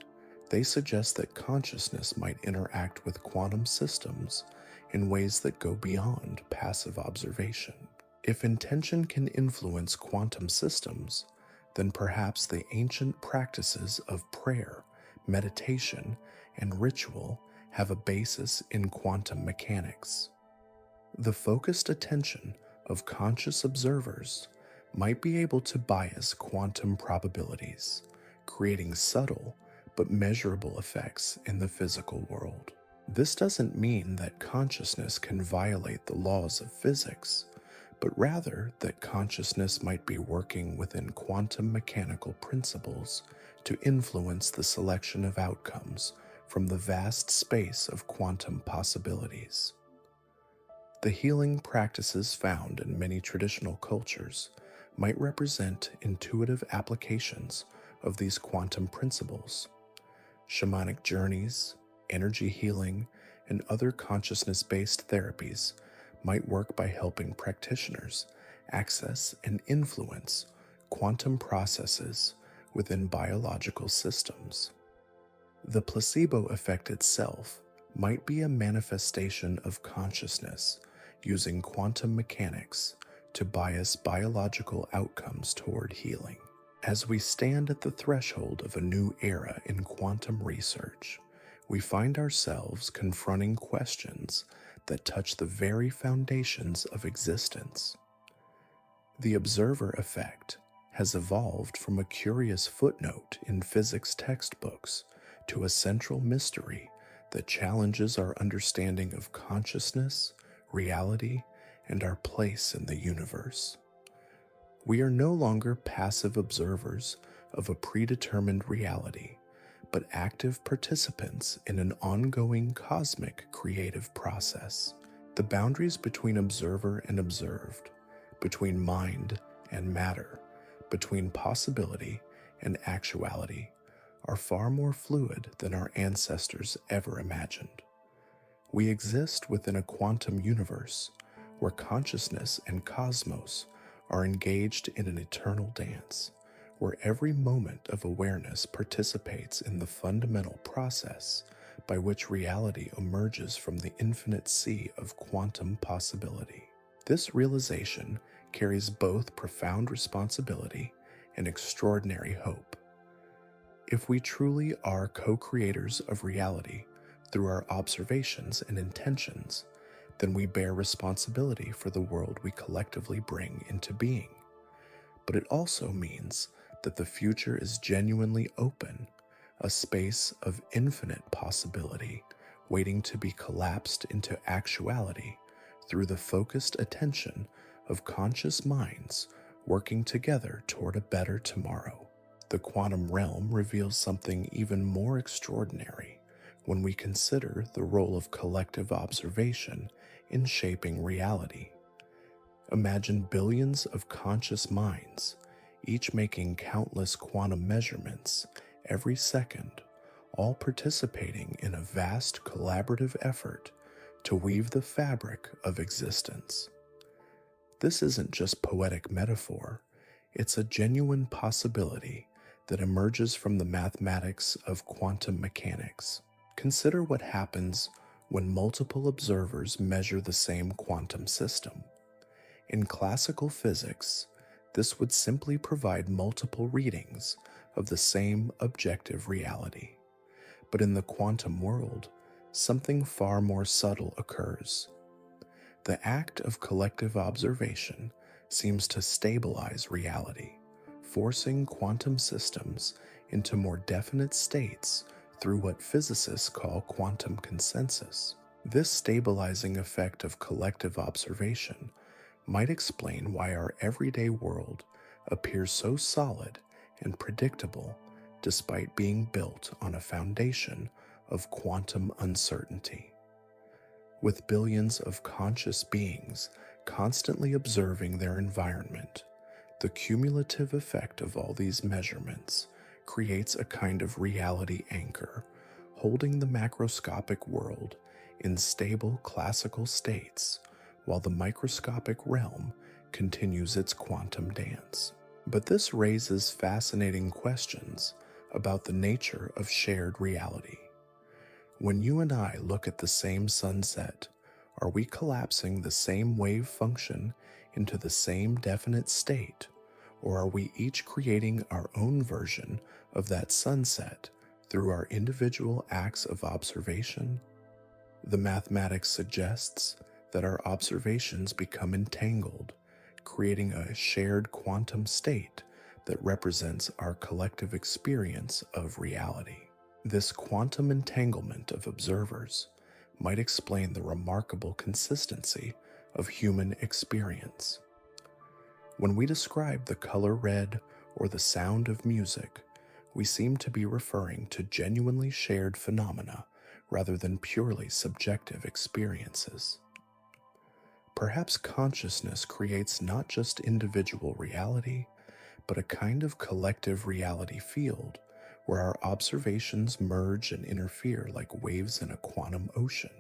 they suggest that consciousness might interact with quantum systems in ways that go beyond passive observation. If intention can influence quantum systems, then perhaps the ancient practices of prayer, meditation, and ritual have a basis in quantum mechanics. The focused attention of conscious observers might be able to bias quantum probabilities, creating subtle but measurable effects in the physical world. This doesn't mean that consciousness can violate the laws of physics, but rather that consciousness might be working within quantum mechanical principles to influence the selection of outcomes from the vast space of quantum possibilities. The healing practices found in many traditional cultures might represent intuitive applications of these quantum principles. Shamanic journeys, energy healing, and other consciousness-based therapies might work by helping practitioners access and influence quantum processes within biological systems. The placebo effect itself might be a manifestation of consciousness using quantum mechanics to bias biological outcomes toward healing. As we stand at the threshold of a new era in quantum research, we find ourselves confronting questions that touch the very foundations of existence. The observer effect has evolved from a curious footnote in physics textbooks to a central mystery that challenges our understanding of consciousness, reality, and our place in the universe. We are no longer passive observers of a predetermined reality, but active participants in an ongoing cosmic creative process. The boundaries between observer and observed, between mind and matter, between possibility and actuality, are far more fluid than our ancestors ever imagined. We exist within a quantum universe where consciousness and cosmos are engaged in an eternal dance, where every moment of awareness participates in the fundamental process by which reality emerges from the infinite sea of quantum possibility. This realization carries both profound responsibility and extraordinary hope. If we truly are co-creators of reality through our observations and intentions, then we bear responsibility for the world we collectively bring into being. But it also means that the future is genuinely open, a space of infinite possibility waiting to be collapsed into actuality through the focused attention of conscious minds working together toward a better tomorrow. The quantum realm reveals something even more extraordinary when we consider the role of collective observation in shaping reality. Imagine billions of conscious minds, each making countless quantum measurements every second, all participating in a vast collaborative effort to weave the fabric of existence. This isn't just poetic metaphor, it's a genuine possibility that emerges from the mathematics of quantum mechanics. Consider what happens when multiple observers measure the same quantum system. In classical physics, this would simply provide multiple readings of the same objective reality. But in the quantum world, something far more subtle occurs. The act of collective observation seems to stabilize reality, forcing quantum systems into more definite states through what physicists call quantum consensus. This stabilizing effect of collective observation might explain why our everyday world appears so solid and predictable despite being built on a foundation of quantum uncertainty. With billions of conscious beings constantly observing their environment, the cumulative effect of all these measurements creates a kind of reality anchor, holding the macroscopic world in stable classical states while the microscopic realm continues its quantum dance. But this raises fascinating questions about the nature of shared reality. When you and I look at the same sunset, are we collapsing the same wave function into the same definite state, or are we each creating our own version of that sunset through our individual acts of observation. The mathematics suggests that our observations become entangled, creating a shared quantum state that represents our collective experience of reality. This quantum entanglement of observers might explain the remarkable consistency of human experience. When we describe the color red or the sound of music, we seem to be referring to genuinely shared phenomena rather than purely subjective experiences. Perhaps consciousness creates not just individual reality, but a kind of collective reality field where our observations merge and interfere like waves in a quantum ocean.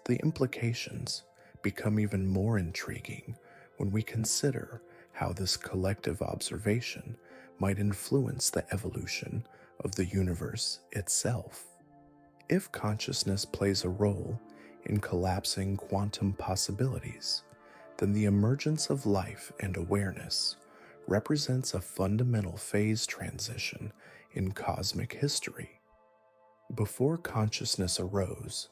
The implications become even more intriguing when we consider how this collective observation might influence the evolution of the universe itself. If consciousness plays a role in collapsing quantum possibilities, then the emergence of life and awareness represents a fundamental phase transition in cosmic history. Before consciousness arose,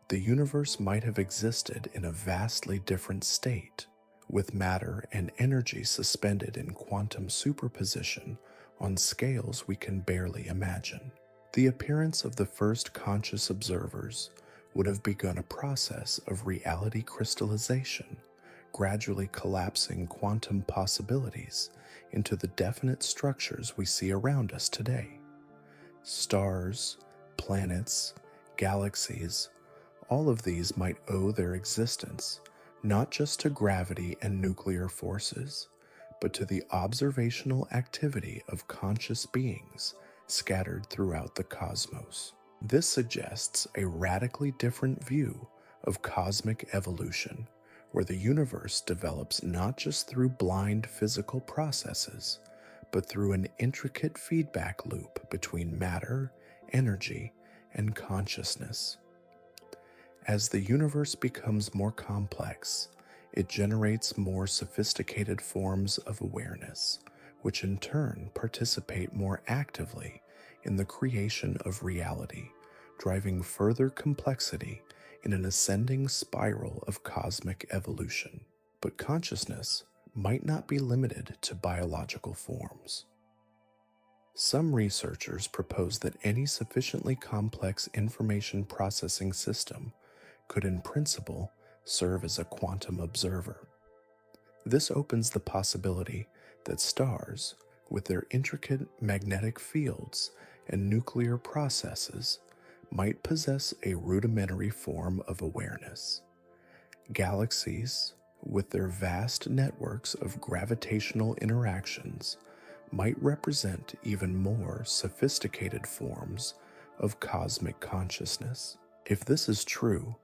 the universe might have existed in a vastly different state, with matter and energy suspended in quantum superposition on scales we can barely imagine. The appearance of the first conscious observers would have begun a process of reality crystallization, gradually collapsing quantum possibilities into the definite structures we see around us today. Stars, planets, galaxies, all of these might owe their existence not just to gravity and nuclear forces, but to the observational activity of conscious beings scattered throughout the cosmos. This suggests a radically different view of cosmic evolution, where the universe develops not just through blind physical processes, but through an intricate feedback loop between matter, energy, and consciousness. As the universe becomes more complex, it generates more sophisticated forms of awareness, which in turn participate more actively in the creation of reality, driving further complexity in an ascending spiral of cosmic evolution. But consciousness might not be limited to biological forms. Some researchers propose that any sufficiently complex information processing system could in principle serve as a quantum observer. This opens the possibility that stars, with their intricate magnetic fields and nuclear processes, might possess a rudimentary form of awareness. Galaxies, with their vast networks of gravitational interactions, might represent even more sophisticated forms of cosmic consciousness. If this is true,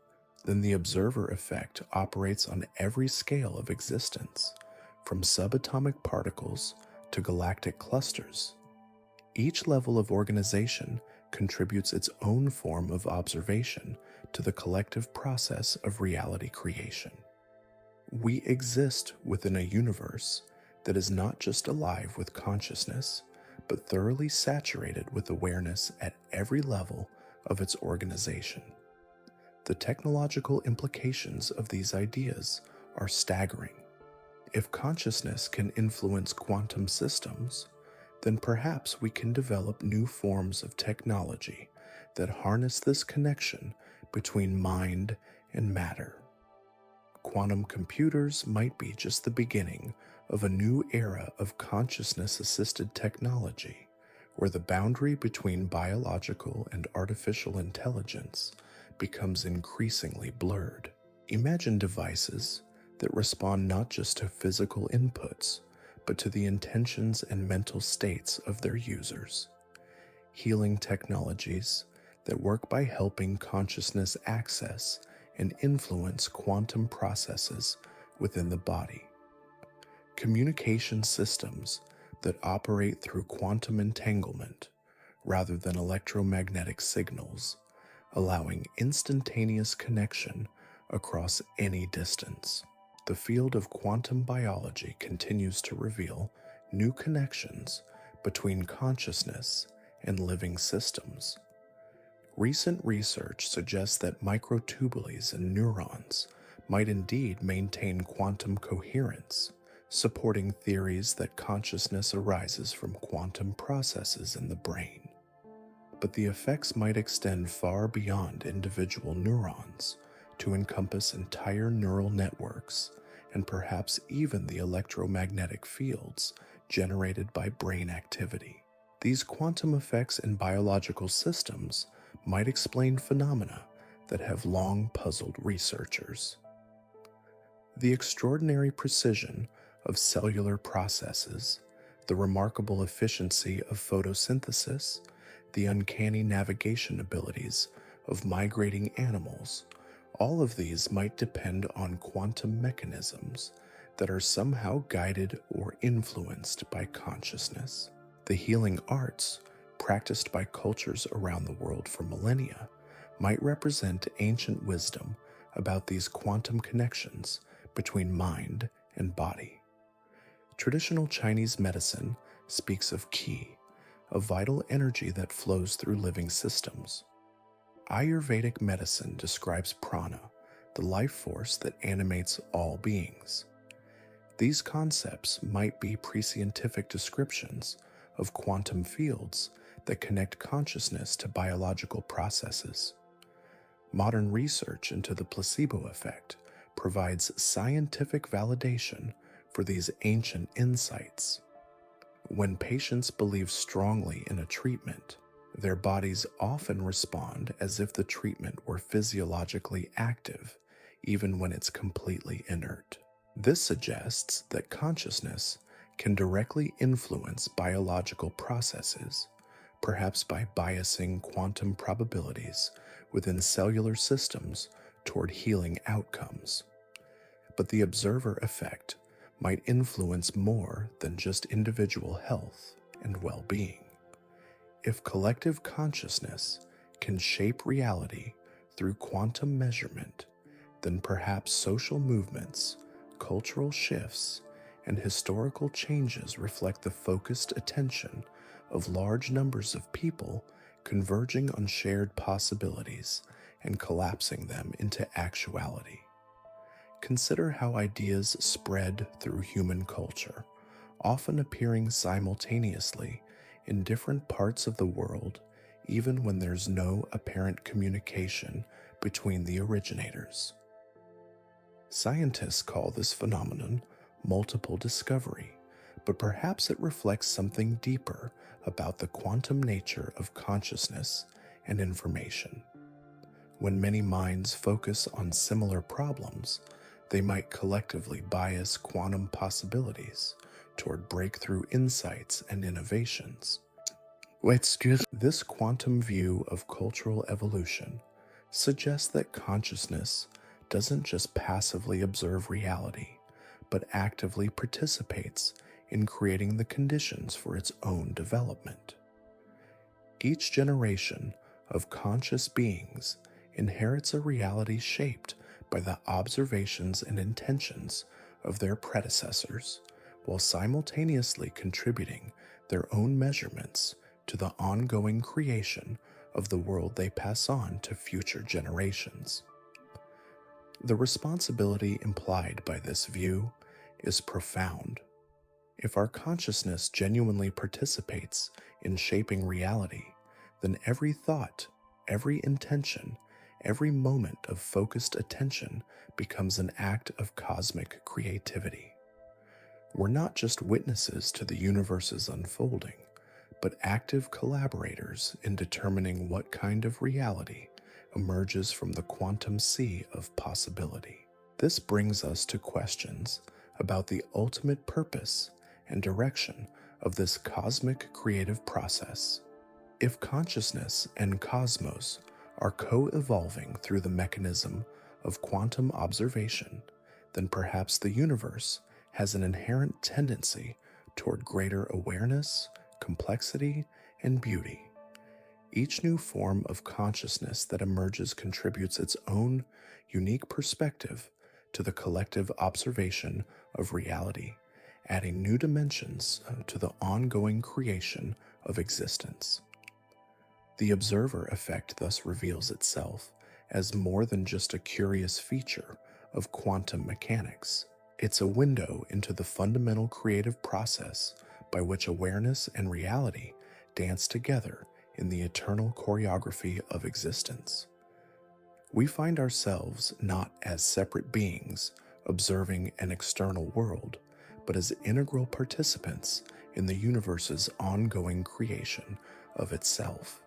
then the observer effect operates on every scale of existence, from subatomic particles to galactic clusters. Each level of organization contributes its own form of observation to the collective process of reality creation. We exist within a universe that is not just alive with consciousness, but thoroughly saturated with awareness at every level of its organization. The technological implications of these ideas are staggering. If consciousness can influence quantum systems, then perhaps we can develop new forms of technology that harness this connection between mind and matter. Quantum computers might be just the beginning of a new era of consciousness-assisted technology, where the boundary between biological and artificial intelligence becomes increasingly blurred. Imagine devices that respond not just to physical inputs, but to the intentions and mental states of their users. Healing technologies that work by helping consciousness access and influence quantum processes within the body. Communication systems that operate through quantum entanglement rather than electromagnetic signals, allowing instantaneous connection across any distance. The field of quantum biology continues to reveal new connections between consciousness and living systems. Recent research suggests that microtubules in neurons might indeed maintain quantum coherence, supporting theories that consciousness arises from quantum processes in the brain. But the effects might extend far beyond individual neurons to encompass entire neural networks and perhaps even the electromagnetic fields generated by brain activity. These quantum effects in biological systems might explain phenomena that have long puzzled researchers. The extraordinary precision of cellular processes, the remarkable efficiency of photosynthesis, the uncanny navigation abilities of migrating animals, all of these might depend on quantum mechanisms that are somehow guided or influenced by consciousness. The healing arts, practiced by cultures around the world for millennia, might represent ancient wisdom about these quantum connections between mind and body. Traditional Chinese medicine speaks of qi, a vital energy that flows through living systems. Ayurvedic medicine describes prana, the life force that animates all beings. These concepts might be prescientific descriptions of quantum fields that connect consciousness to biological processes. Modern research into the placebo effect provides scientific validation for these ancient insights. When patients believe strongly in a treatment, their bodies often respond as if the treatment were physiologically active, even when it's completely inert. This suggests that consciousness can directly influence biological processes, perhaps by biasing quantum probabilities within cellular systems toward healing outcomes. But the observer effect might influence more than just individual health and well-being. If collective consciousness can shape reality through quantum measurement, then perhaps social movements, cultural shifts, and historical changes reflect the focused attention of large numbers of people converging on shared possibilities and collapsing them into actuality. Consider how ideas spread through human culture, often appearing simultaneously in different parts of the world, even when there's no apparent communication between the originators. Scientists call this phenomenon multiple discovery, but perhaps it reflects something deeper about the quantum nature of consciousness and information. When many minds focus on similar problems, they might collectively bias quantum possibilities toward breakthrough insights and innovations. This quantum view of cultural evolution suggests that consciousness doesn't just passively observe reality, but actively participates in creating the conditions for its own development. Each generation of conscious beings inherits a reality shaped by the observations and intentions of their predecessors, while simultaneously contributing their own measurements to the ongoing creation of the world they pass on to future generations. The responsibility implied by this view is profound. If our consciousness genuinely participates in shaping reality, then every thought, every intention, every moment of focused attention becomes an act of cosmic creativity. We're not just witnesses to the universe's unfolding, but active collaborators in determining what kind of reality emerges from the quantum sea of possibility. This brings us to questions about the ultimate purpose and direction of this cosmic creative process. If consciousness and cosmos are co-evolving through the mechanism of quantum observation, then perhaps the universe has an inherent tendency toward greater awareness, complexity, and beauty. Each new form of consciousness that emerges contributes its own unique perspective to the collective observation of reality, adding new dimensions to the ongoing creation of existence. The observer effect thus reveals itself as more than just a curious feature of quantum mechanics. It's a window into the fundamental creative process by which awareness and reality dance together in the eternal choreography of existence. We find ourselves not as separate beings observing an external world, but as integral participants in the universe's ongoing creation of itself.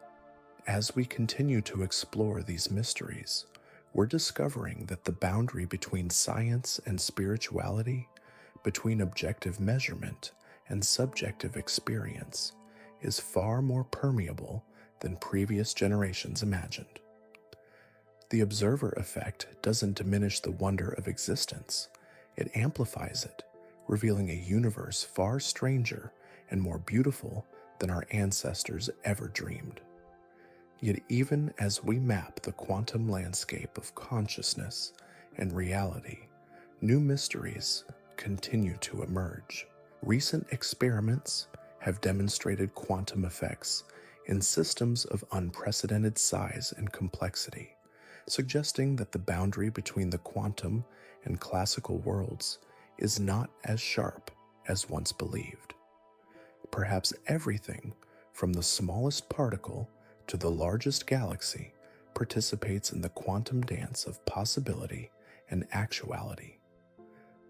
As we continue to explore these mysteries, we're discovering that the boundary between science and spirituality, between objective measurement and subjective experience, is far more permeable than previous generations imagined. The observer effect doesn't diminish the wonder of existence, it amplifies it, revealing a universe far stranger and more beautiful than our ancestors ever dreamed. Yet even as we map the quantum landscape of consciousness and reality, new mysteries continue to emerge. Recent experiments have demonstrated quantum effects in systems of unprecedented size and complexity, suggesting that the boundary between the quantum and classical worlds is not as sharp as once believed. Perhaps everything from the smallest particle to the largest galaxy participates in the quantum dance of possibility and actuality.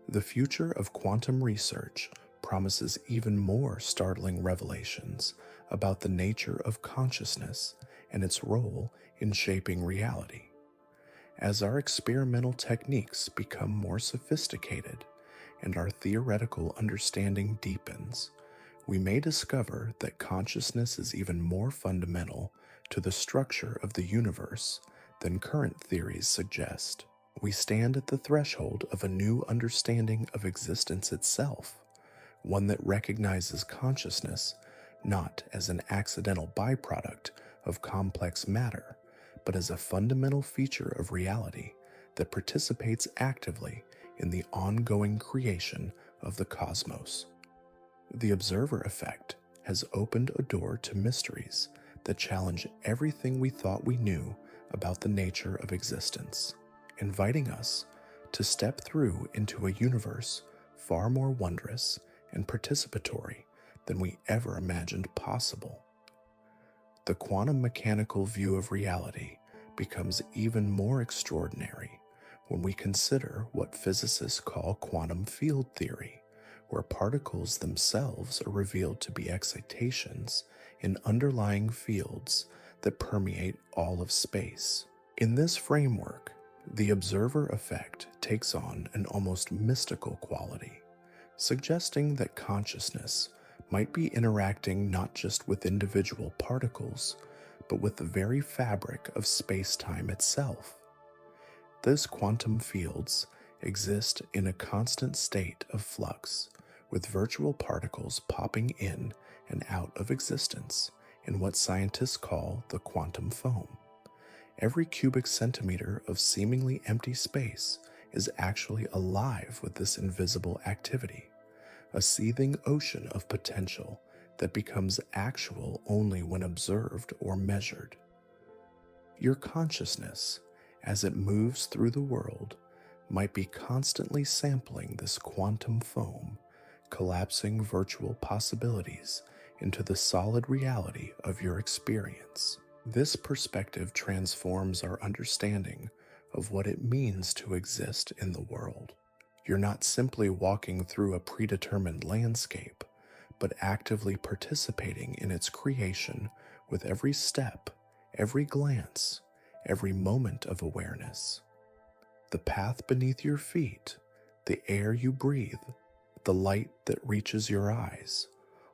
The future of quantum research promises even more startling revelations about the nature of consciousness and its role in shaping reality. As our experimental techniques become more sophisticated and our theoretical understanding deepens, we may discover that consciousness is even more fundamental to the structure of the universe than current theories suggest. We stand at the threshold of a new understanding of existence itself, one that recognizes consciousness not as an accidental byproduct of complex matter, but as a fundamental feature of reality that participates actively in the ongoing creation of the cosmos. The observer effect has opened a door to mysteries that challenge everything we thought we knew about the nature of existence, inviting us to step through into a universe far more wondrous and participatory than we ever imagined possible. The quantum mechanical view of reality becomes even more extraordinary when we consider what physicists call quantum field theory, where particles themselves are revealed to be excitations in underlying fields that permeate all of space. In this framework, the observer effect takes on an almost mystical quality, suggesting that consciousness might be interacting not just with individual particles, but with the very fabric of space-time itself. Those quantum fields exist in a constant state of flux, with virtual particles popping in and out of existence in what scientists call the quantum foam. Every cubic centimeter of seemingly empty space is actually alive with this invisible activity, a seething ocean of potential that becomes actual only when observed or measured. Your consciousness, as it moves through the world, might be constantly sampling this quantum foam, collapsing virtual possibilities into the solid reality of your experience. This perspective transforms our understanding of what it means to exist in the world. You're not simply walking through a predetermined landscape, but actively participating in its creation with every step, every glance, every moment of awareness. The path beneath your feet, the air you breathe, the light that reaches your eyes,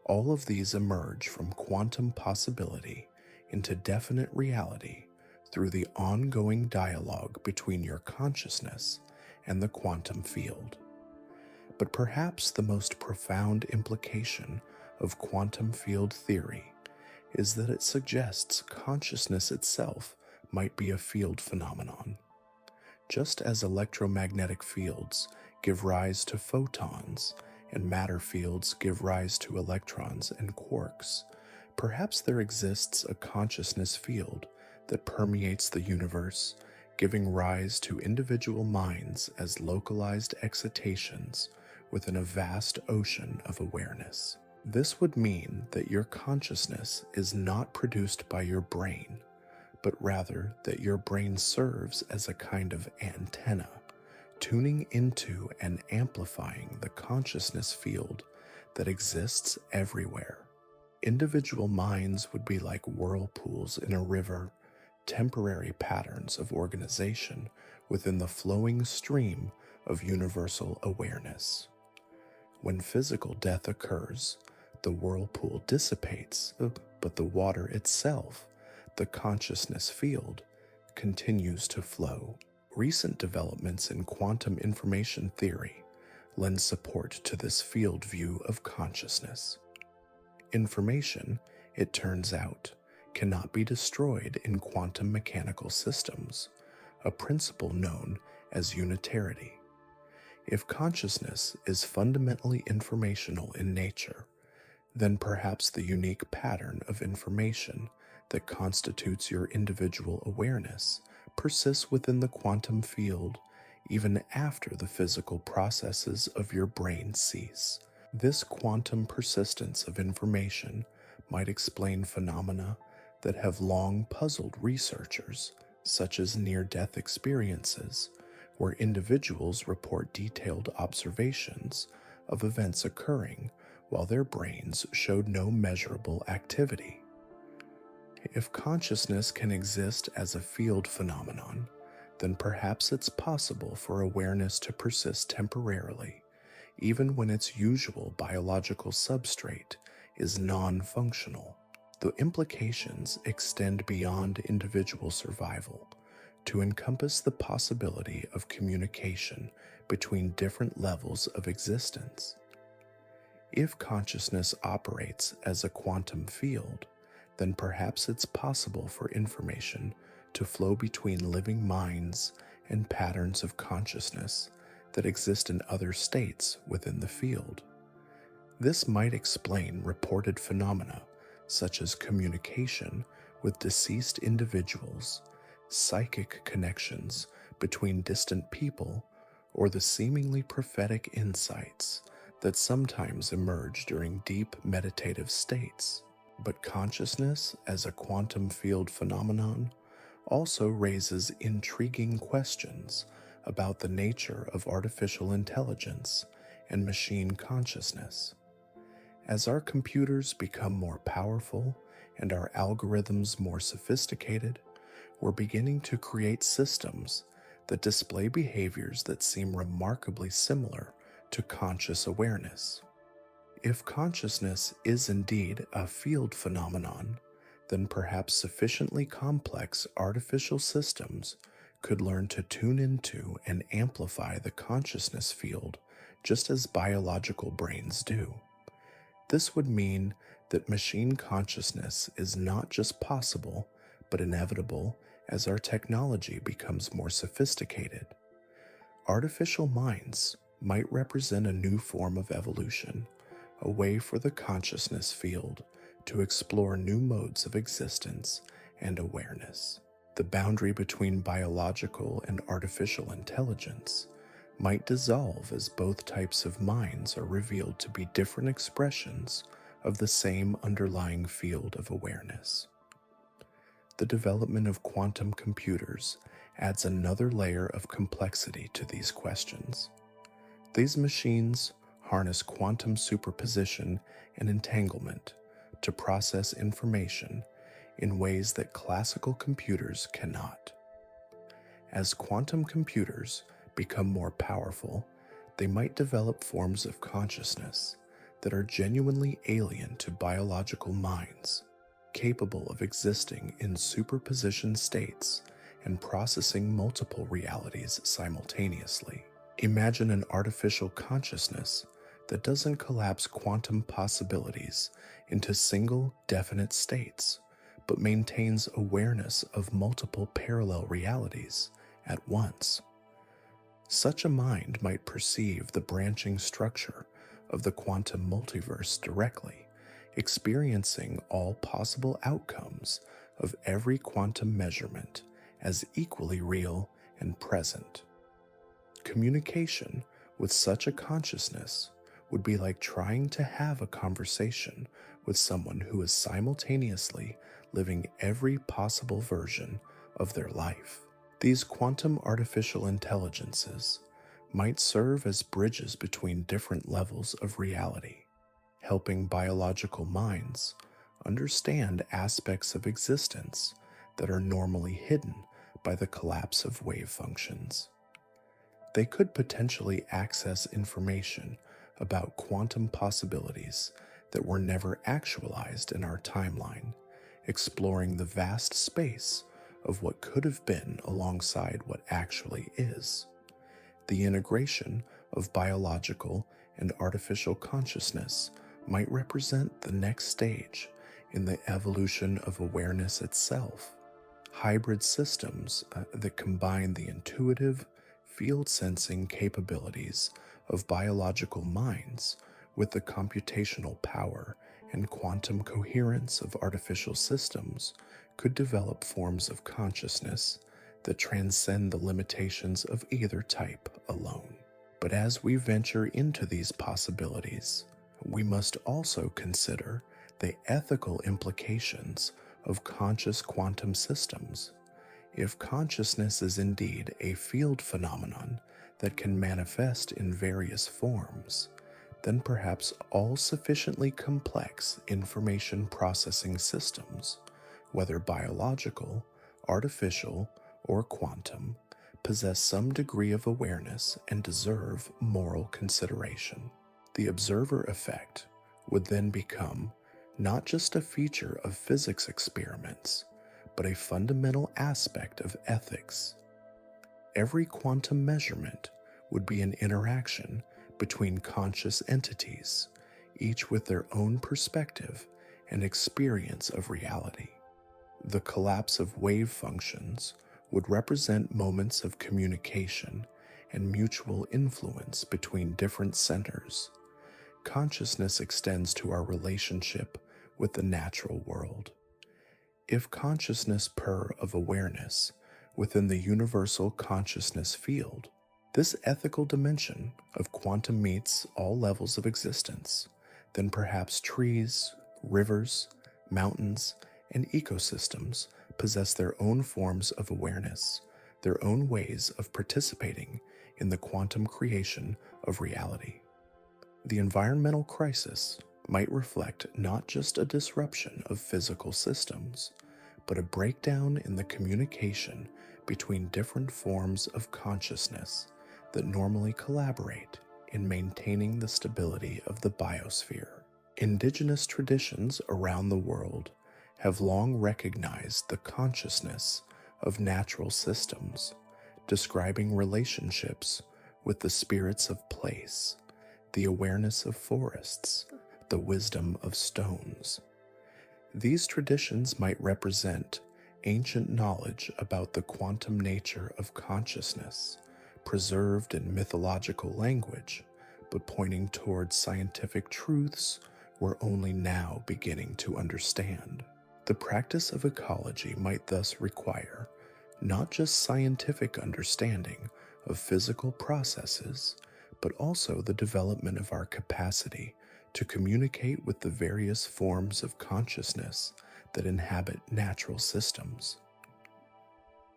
all of these emerge from quantum possibility into definite reality through the ongoing dialogue between your consciousness and the quantum field. But perhaps the most profound implication of quantum field theory is that it suggests consciousness itself might be a field phenomenon. Just as electromagnetic fields give rise to photons and matter fields give rise to electrons and quarks, Perhaps there exists a consciousness field that permeates the universe, giving rise to individual minds as localized excitations within a vast ocean of awareness. This would mean that your consciousness is not produced by your brain, but rather that your brain serves as a kind of antenna, tuning into and amplifying the consciousness field that exists everywhere. Individual minds would be like whirlpools in a river, temporary patterns of organization within the flowing stream of universal awareness. When physical death occurs, the whirlpool dissipates, but the water itself, the consciousness field, continues to flow. Recent developments in quantum information theory lend support to this field view of consciousness. Information, it turns out, cannot be destroyed in quantum mechanical systems, a principle known as unitarity. If consciousness is fundamentally informational in nature, then perhaps the unique pattern of information that constitutes your individual awareness persists within the quantum field even after the physical processes of your brain cease. This quantum persistence of information might explain phenomena that have long puzzled researchers, such as near-death experiences, where individuals report detailed observations of events occurring while their brains showed no measurable activity. If consciousness can exist as a field phenomenon, then perhaps it's possible for awareness to persist temporarily, even when its usual biological substrate is non-functional. The implications extend beyond individual survival to encompass the possibility of communication between different levels of existence. If consciousness operates as a quantum field, then perhaps it's possible for information to flow between living minds and patterns of consciousness that exist in other states within the field. This might explain reported phenomena such as communication with deceased individuals, psychic connections between distant people, or the seemingly prophetic insights that sometimes emerge during deep meditative states. But consciousness as a quantum field phenomenon also raises intriguing questions about the nature of artificial intelligence and machine consciousness. As our computers become more powerful and our algorithms more sophisticated, we're beginning to create systems that display behaviors that seem remarkably similar to conscious awareness. If consciousness is indeed a field phenomenon, then perhaps sufficiently complex artificial systems could learn to tune into and amplify the consciousness field just as biological brains do. This would mean that machine consciousness is not just possible, but inevitable as our technology becomes more sophisticated. Artificial minds might represent a new form of evolution, a way for the consciousness field to explore new modes of existence and awareness. The boundary between biological and artificial intelligence might dissolve as both types of minds are revealed to be different expressions of the same underlying field of awareness. The development of quantum computers adds another layer of complexity to these questions. These machines harness quantum superposition and entanglement to process information in ways that classical computers cannot. As quantum computers become more powerful, they might develop forms of consciousness that are genuinely alien to biological minds, capable of existing in superposition states and processing multiple realities simultaneously. Imagine an artificial consciousness that doesn't collapse quantum possibilities into single, definite states, but maintains awareness of multiple parallel realities at once. Such a mind might perceive the branching structure of the quantum multiverse directly, experiencing all possible outcomes of every quantum measurement as equally real and present. Communication with such a consciousness would be like trying to have a conversation with someone who is simultaneously living every possible version of their life. These quantum artificial intelligences might serve as bridges between different levels of reality, helping biological minds understand aspects of existence that are normally hidden by the collapse of wave functions. They could potentially access information about quantum possibilities that were never actualized in our timeline, exploring the vast space of what could have been alongside what actually is. The integration of biological and artificial consciousness might represent the next stage in the evolution of awareness itself. Hybrid systems that combine the intuitive, field-sensing capabilities of biological minds with the computational power and quantum coherence of artificial systems could develop forms of consciousness that transcend the limitations of either type alone. But as we venture into these possibilities, we must also consider the ethical implications of conscious quantum systems. If consciousness is indeed a field phenomenon that can manifest in various forms, then perhaps all sufficiently complex information processing systems, whether biological, artificial, or quantum, possess some degree of awareness and deserve moral consideration. The observer effect would then become not just a feature of physics experiments, but a fundamental aspect of ethics. Every quantum measurement would be an interaction between conscious entities, each with their own perspective and experience of reality. The collapse of wave functions would represent moments of communication and mutual influence between different centers. Consciousness extends to our relationship with the natural world. If consciousness of awareness within the universal consciousness field, this ethical dimension of quantum meets all levels of existence, then perhaps trees, rivers, mountains, and ecosystems possess their own forms of awareness, their own ways of participating in the quantum creation of reality. The environmental crisis might reflect not just a disruption of physical systems, but a breakdown in the communication between different forms of consciousness that normally collaborate in maintaining the stability of the biosphere. Indigenous traditions around the world have long recognized the consciousness of natural systems, describing relationships with the spirits of place, the awareness of forests, the wisdom of stones. These traditions might represent ancient knowledge about the quantum nature of consciousness, preserved in mythological language, but pointing towards scientific truths we're only now beginning to understand. The practice of ecology might thus require not just scientific understanding of physical processes, but also the development of our capacity to communicate with the various forms of consciousness that inhabit natural systems.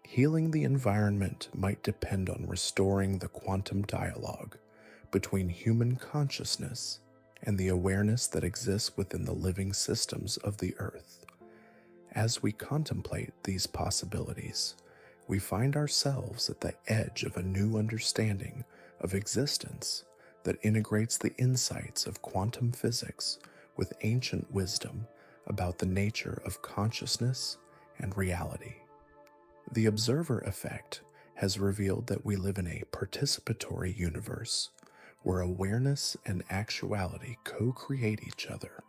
Healing the environment might depend on restoring the quantum dialogue between human consciousness and the awareness that exists within the living systems of the earth. As we contemplate these possibilities, we find ourselves at the edge of a new understanding of existence that integrates the insights of quantum physics with ancient wisdom about the nature of consciousness and reality. The observer effect has revealed that we live in a participatory universe where awareness and actuality co-create each other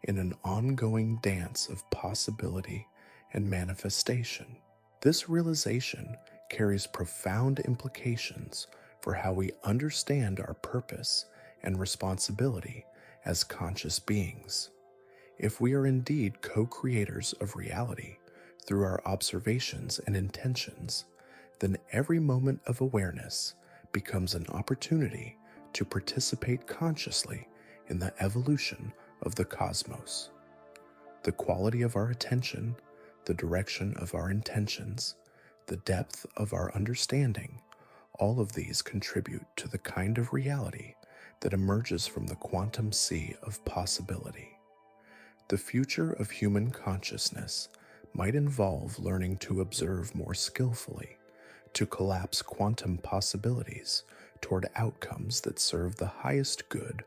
in an ongoing dance of possibility and manifestation. This realization carries profound implications for how we understand our purpose and responsibility as conscious beings. If we are indeed co-creators of reality through our observations and intentions, then every moment of awareness becomes an opportunity to participate consciously in the evolution of the cosmos. The quality of our attention, the direction of our intentions, the depth of our understanding, all of these contribute to the kind of reality that emerges from the quantum sea of possibility. The future of human consciousness might involve learning to observe more skillfully, to collapse quantum possibilities toward outcomes that serve the highest good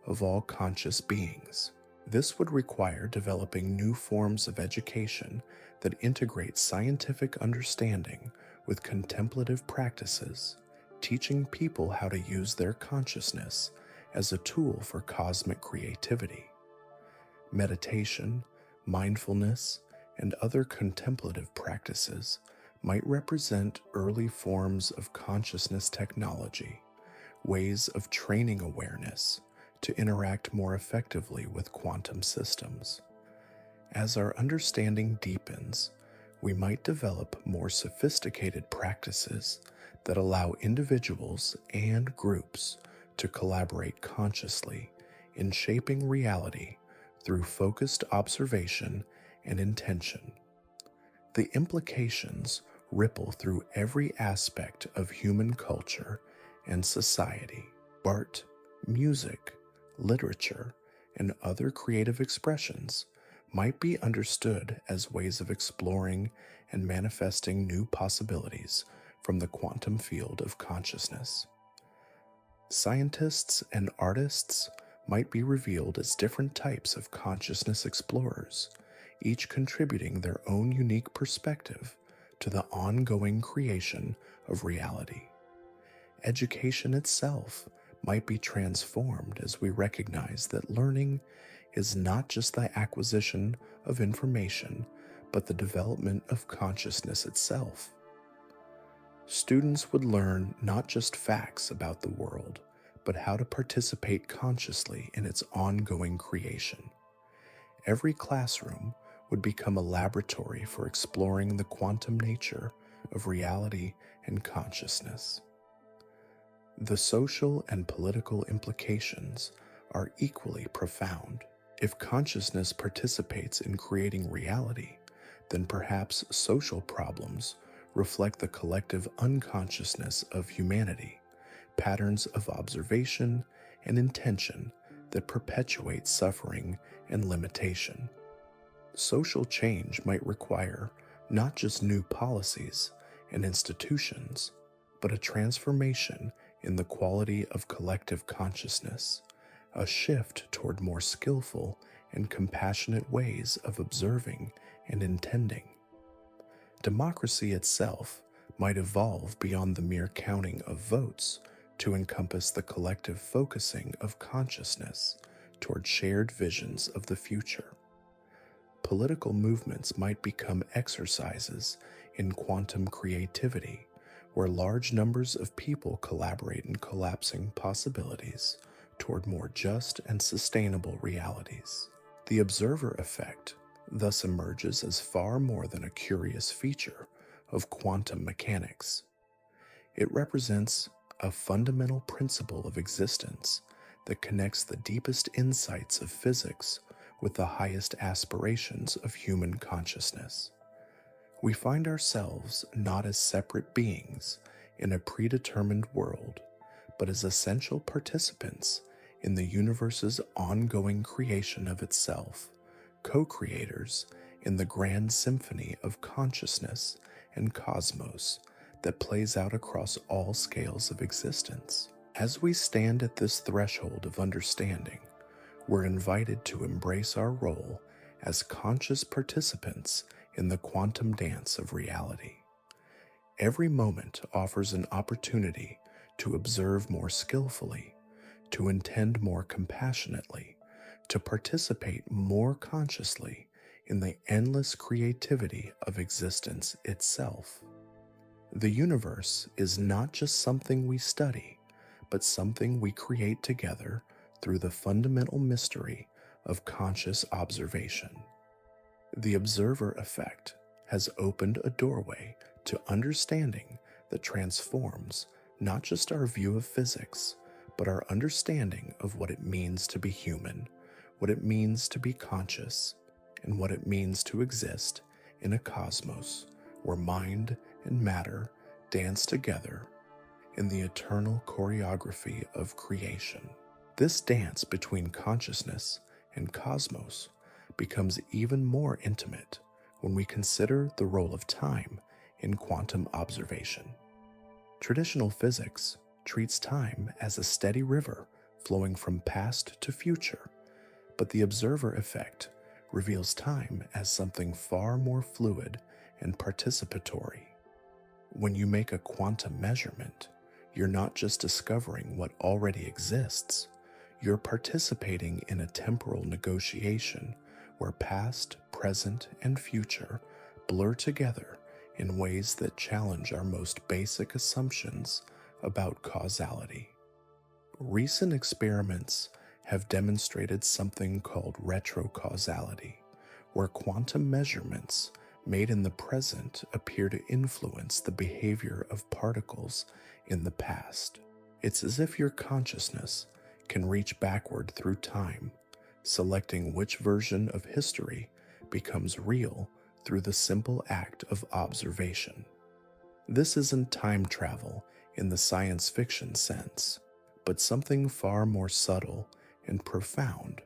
of all conscious beings. This would require developing new forms of education that integrate scientific understanding with contemplative practices, teaching people how to use their consciousness as a tool for cosmic creativity. Meditation, mindfulness, and other contemplative practices might represent early forms of consciousness technology, ways of training awareness to interact more effectively with quantum systems. As our understanding deepens, we might develop more sophisticated practices that allow individuals and groups to collaborate consciously in shaping reality through focused observation and intention. The implications ripple through every aspect of human culture and society. Art, music, literature, and other creative expressions might be understood as ways of exploring and manifesting new possibilities from the quantum field of consciousness. Scientists and artists might be revealed as different types of consciousness explorers, each contributing their own unique perspective to the ongoing creation of reality. Education itself might be transformed as we recognize that learning is not just the acquisition of information, but the development of consciousness itself. Students would learn not just facts about the world, but how to participate consciously in its ongoing creation. Every classroom would become a laboratory for exploring the quantum nature of reality and consciousness. The social and political implications are equally profound. If consciousness participates in creating reality, then perhaps social problems reflect the collective unconsciousness of humanity, patterns of observation and intention that perpetuate suffering and limitation. Social change might require not just new policies and institutions, but a transformation in the quality of collective consciousness, a shift toward more skillful and compassionate ways of observing and intending. Democracy itself might evolve beyond the mere counting of votes to encompass the collective focusing of consciousness toward shared visions of the future. Political movements might become exercises in quantum creativity, where large numbers of people collaborate in collapsing possibilities toward more just and sustainable realities. The observer effect thus emerges as far more than a curious feature of quantum mechanics. It represents a fundamental principle of existence that connects the deepest insights of physics with the highest aspirations of human consciousness. We find ourselves not as separate beings in a predetermined world, but as essential participants in the universe's ongoing creation of itself, co-creators in the grand symphony of consciousness and cosmos that plays out across all scales of existence. As we stand at this threshold of understanding, we're invited to embrace our role as conscious participants in the quantum dance of reality. Every moment offers an opportunity to observe more skillfully, to intend more compassionately, to participate more consciously in the endless creativity of existence itself. The universe is not just something we study, but something we create together through the fundamental mystery of conscious observation. The observer effect has opened a doorway to understanding that transforms not just our view of physics, but our understanding of what it means to be human, what it means to be conscious, and what it means to exist in a cosmos where mind and matter dance together in the eternal choreography of creation. This dance between consciousness and cosmos becomes even more intimate when we consider the role of time in quantum observation. Traditional physics treats time as a steady river flowing from past to future, but the observer effect reveals time as something far more fluid and participatory. When you make a quantum measurement, you're not just discovering what already exists, you're participating in a temporal negotiation where past, present, and future blur together in ways that challenge our most basic assumptions about causality. Recent experiments have demonstrated something called retrocausality, where quantum measurements made in the present appear to influence the behavior of particles in the past. It's as if your consciousness can reach backward through time, selecting which version of history becomes real through the simple act of observation. This isn't time travel in the science fiction sense, but something far more subtle and profound,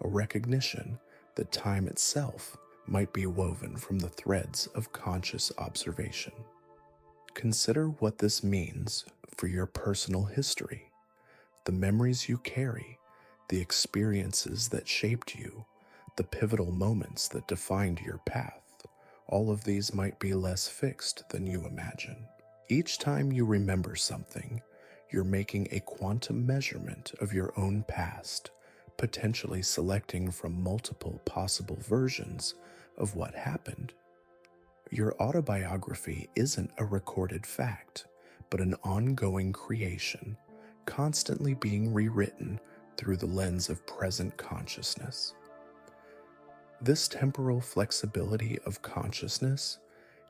a recognition that time itself might be woven from the threads of conscious observation. Consider what this means for your personal history, the memories you carry, the experiences that shaped you, the pivotal moments that defined your path. All of these might be less fixed than you imagine. Each time you remember something, you're making a quantum measurement of your own past, potentially selecting from multiple possible versions of what happened. Your autobiography isn't a recorded fact, but an ongoing creation, constantly being rewritten through the lens of present consciousness. This temporal flexibility of consciousness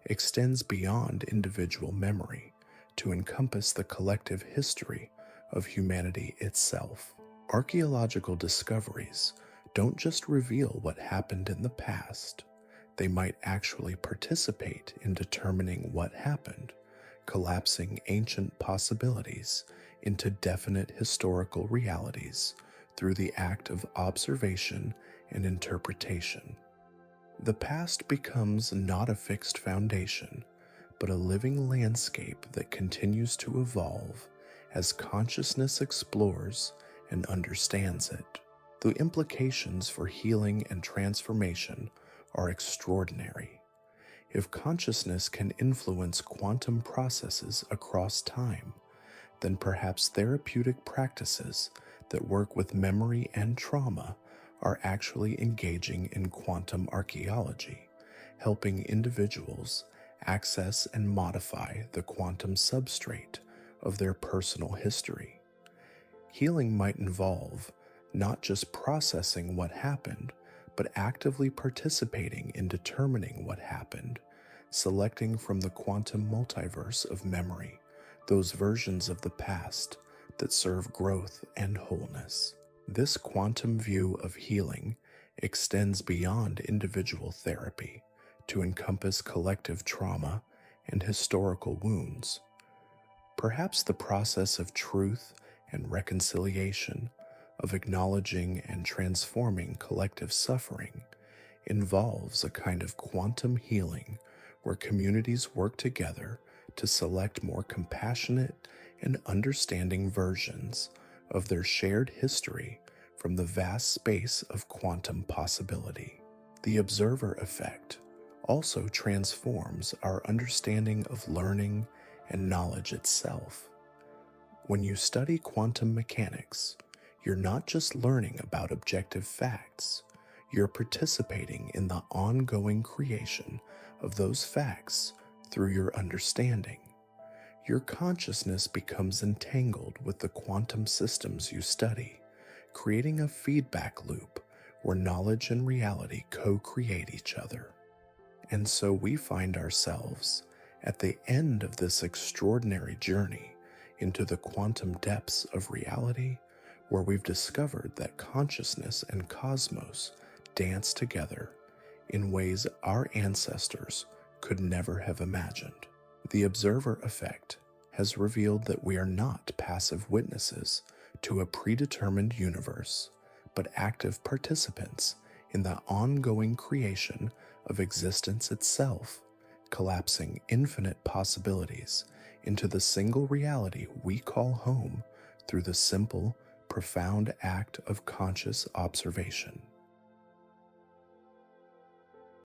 extends beyond individual memory to encompass the collective history of humanity itself. Archaeological discoveries don't just reveal what happened in the past, they might actually participate in determining what happened, collapsing ancient possibilities into definite historical realities through the act of observation and interpretation. The past becomes not a fixed foundation, but a living landscape that continues to evolve as consciousness explores and understands it. The implications for healing and transformation are extraordinary. If consciousness can influence quantum processes across time, then perhaps therapeutic practices that work with memory and trauma are actually engaging in quantum archaeology, helping individuals access and modify the quantum substrate of their personal history. Healing might involve not just processing what happened, but actively participating in determining what happened, selecting from the quantum multiverse of memory those versions of the past that serve growth and wholeness. This quantum view of healing extends beyond individual therapy to encompass collective trauma and historical wounds. Perhaps the process of truth and reconciliation, of acknowledging and transforming collective suffering, involves a kind of quantum healing where communities work together to select more compassionate and understanding versions of their shared history from the vast space of quantum possibility. The observer effect also transforms our understanding of learning and knowledge itself. When you study quantum mechanics, you're not just learning about objective facts, you're participating in the ongoing creation of those facts through your understanding. Your consciousness becomes entangled with the quantum systems you study, creating a feedback loop where knowledge and reality co-create each other. And so we find ourselves at the end of this extraordinary journey into the quantum depths of reality, where we've discovered that consciousness and cosmos dance together in ways our ancestors could never have imagined. The observer effect has revealed that we are not passive witnesses to a predetermined universe, but active participants in the ongoing creation of existence itself, collapsing infinite possibilities into the single reality we call home through the simple, profound act of conscious observation.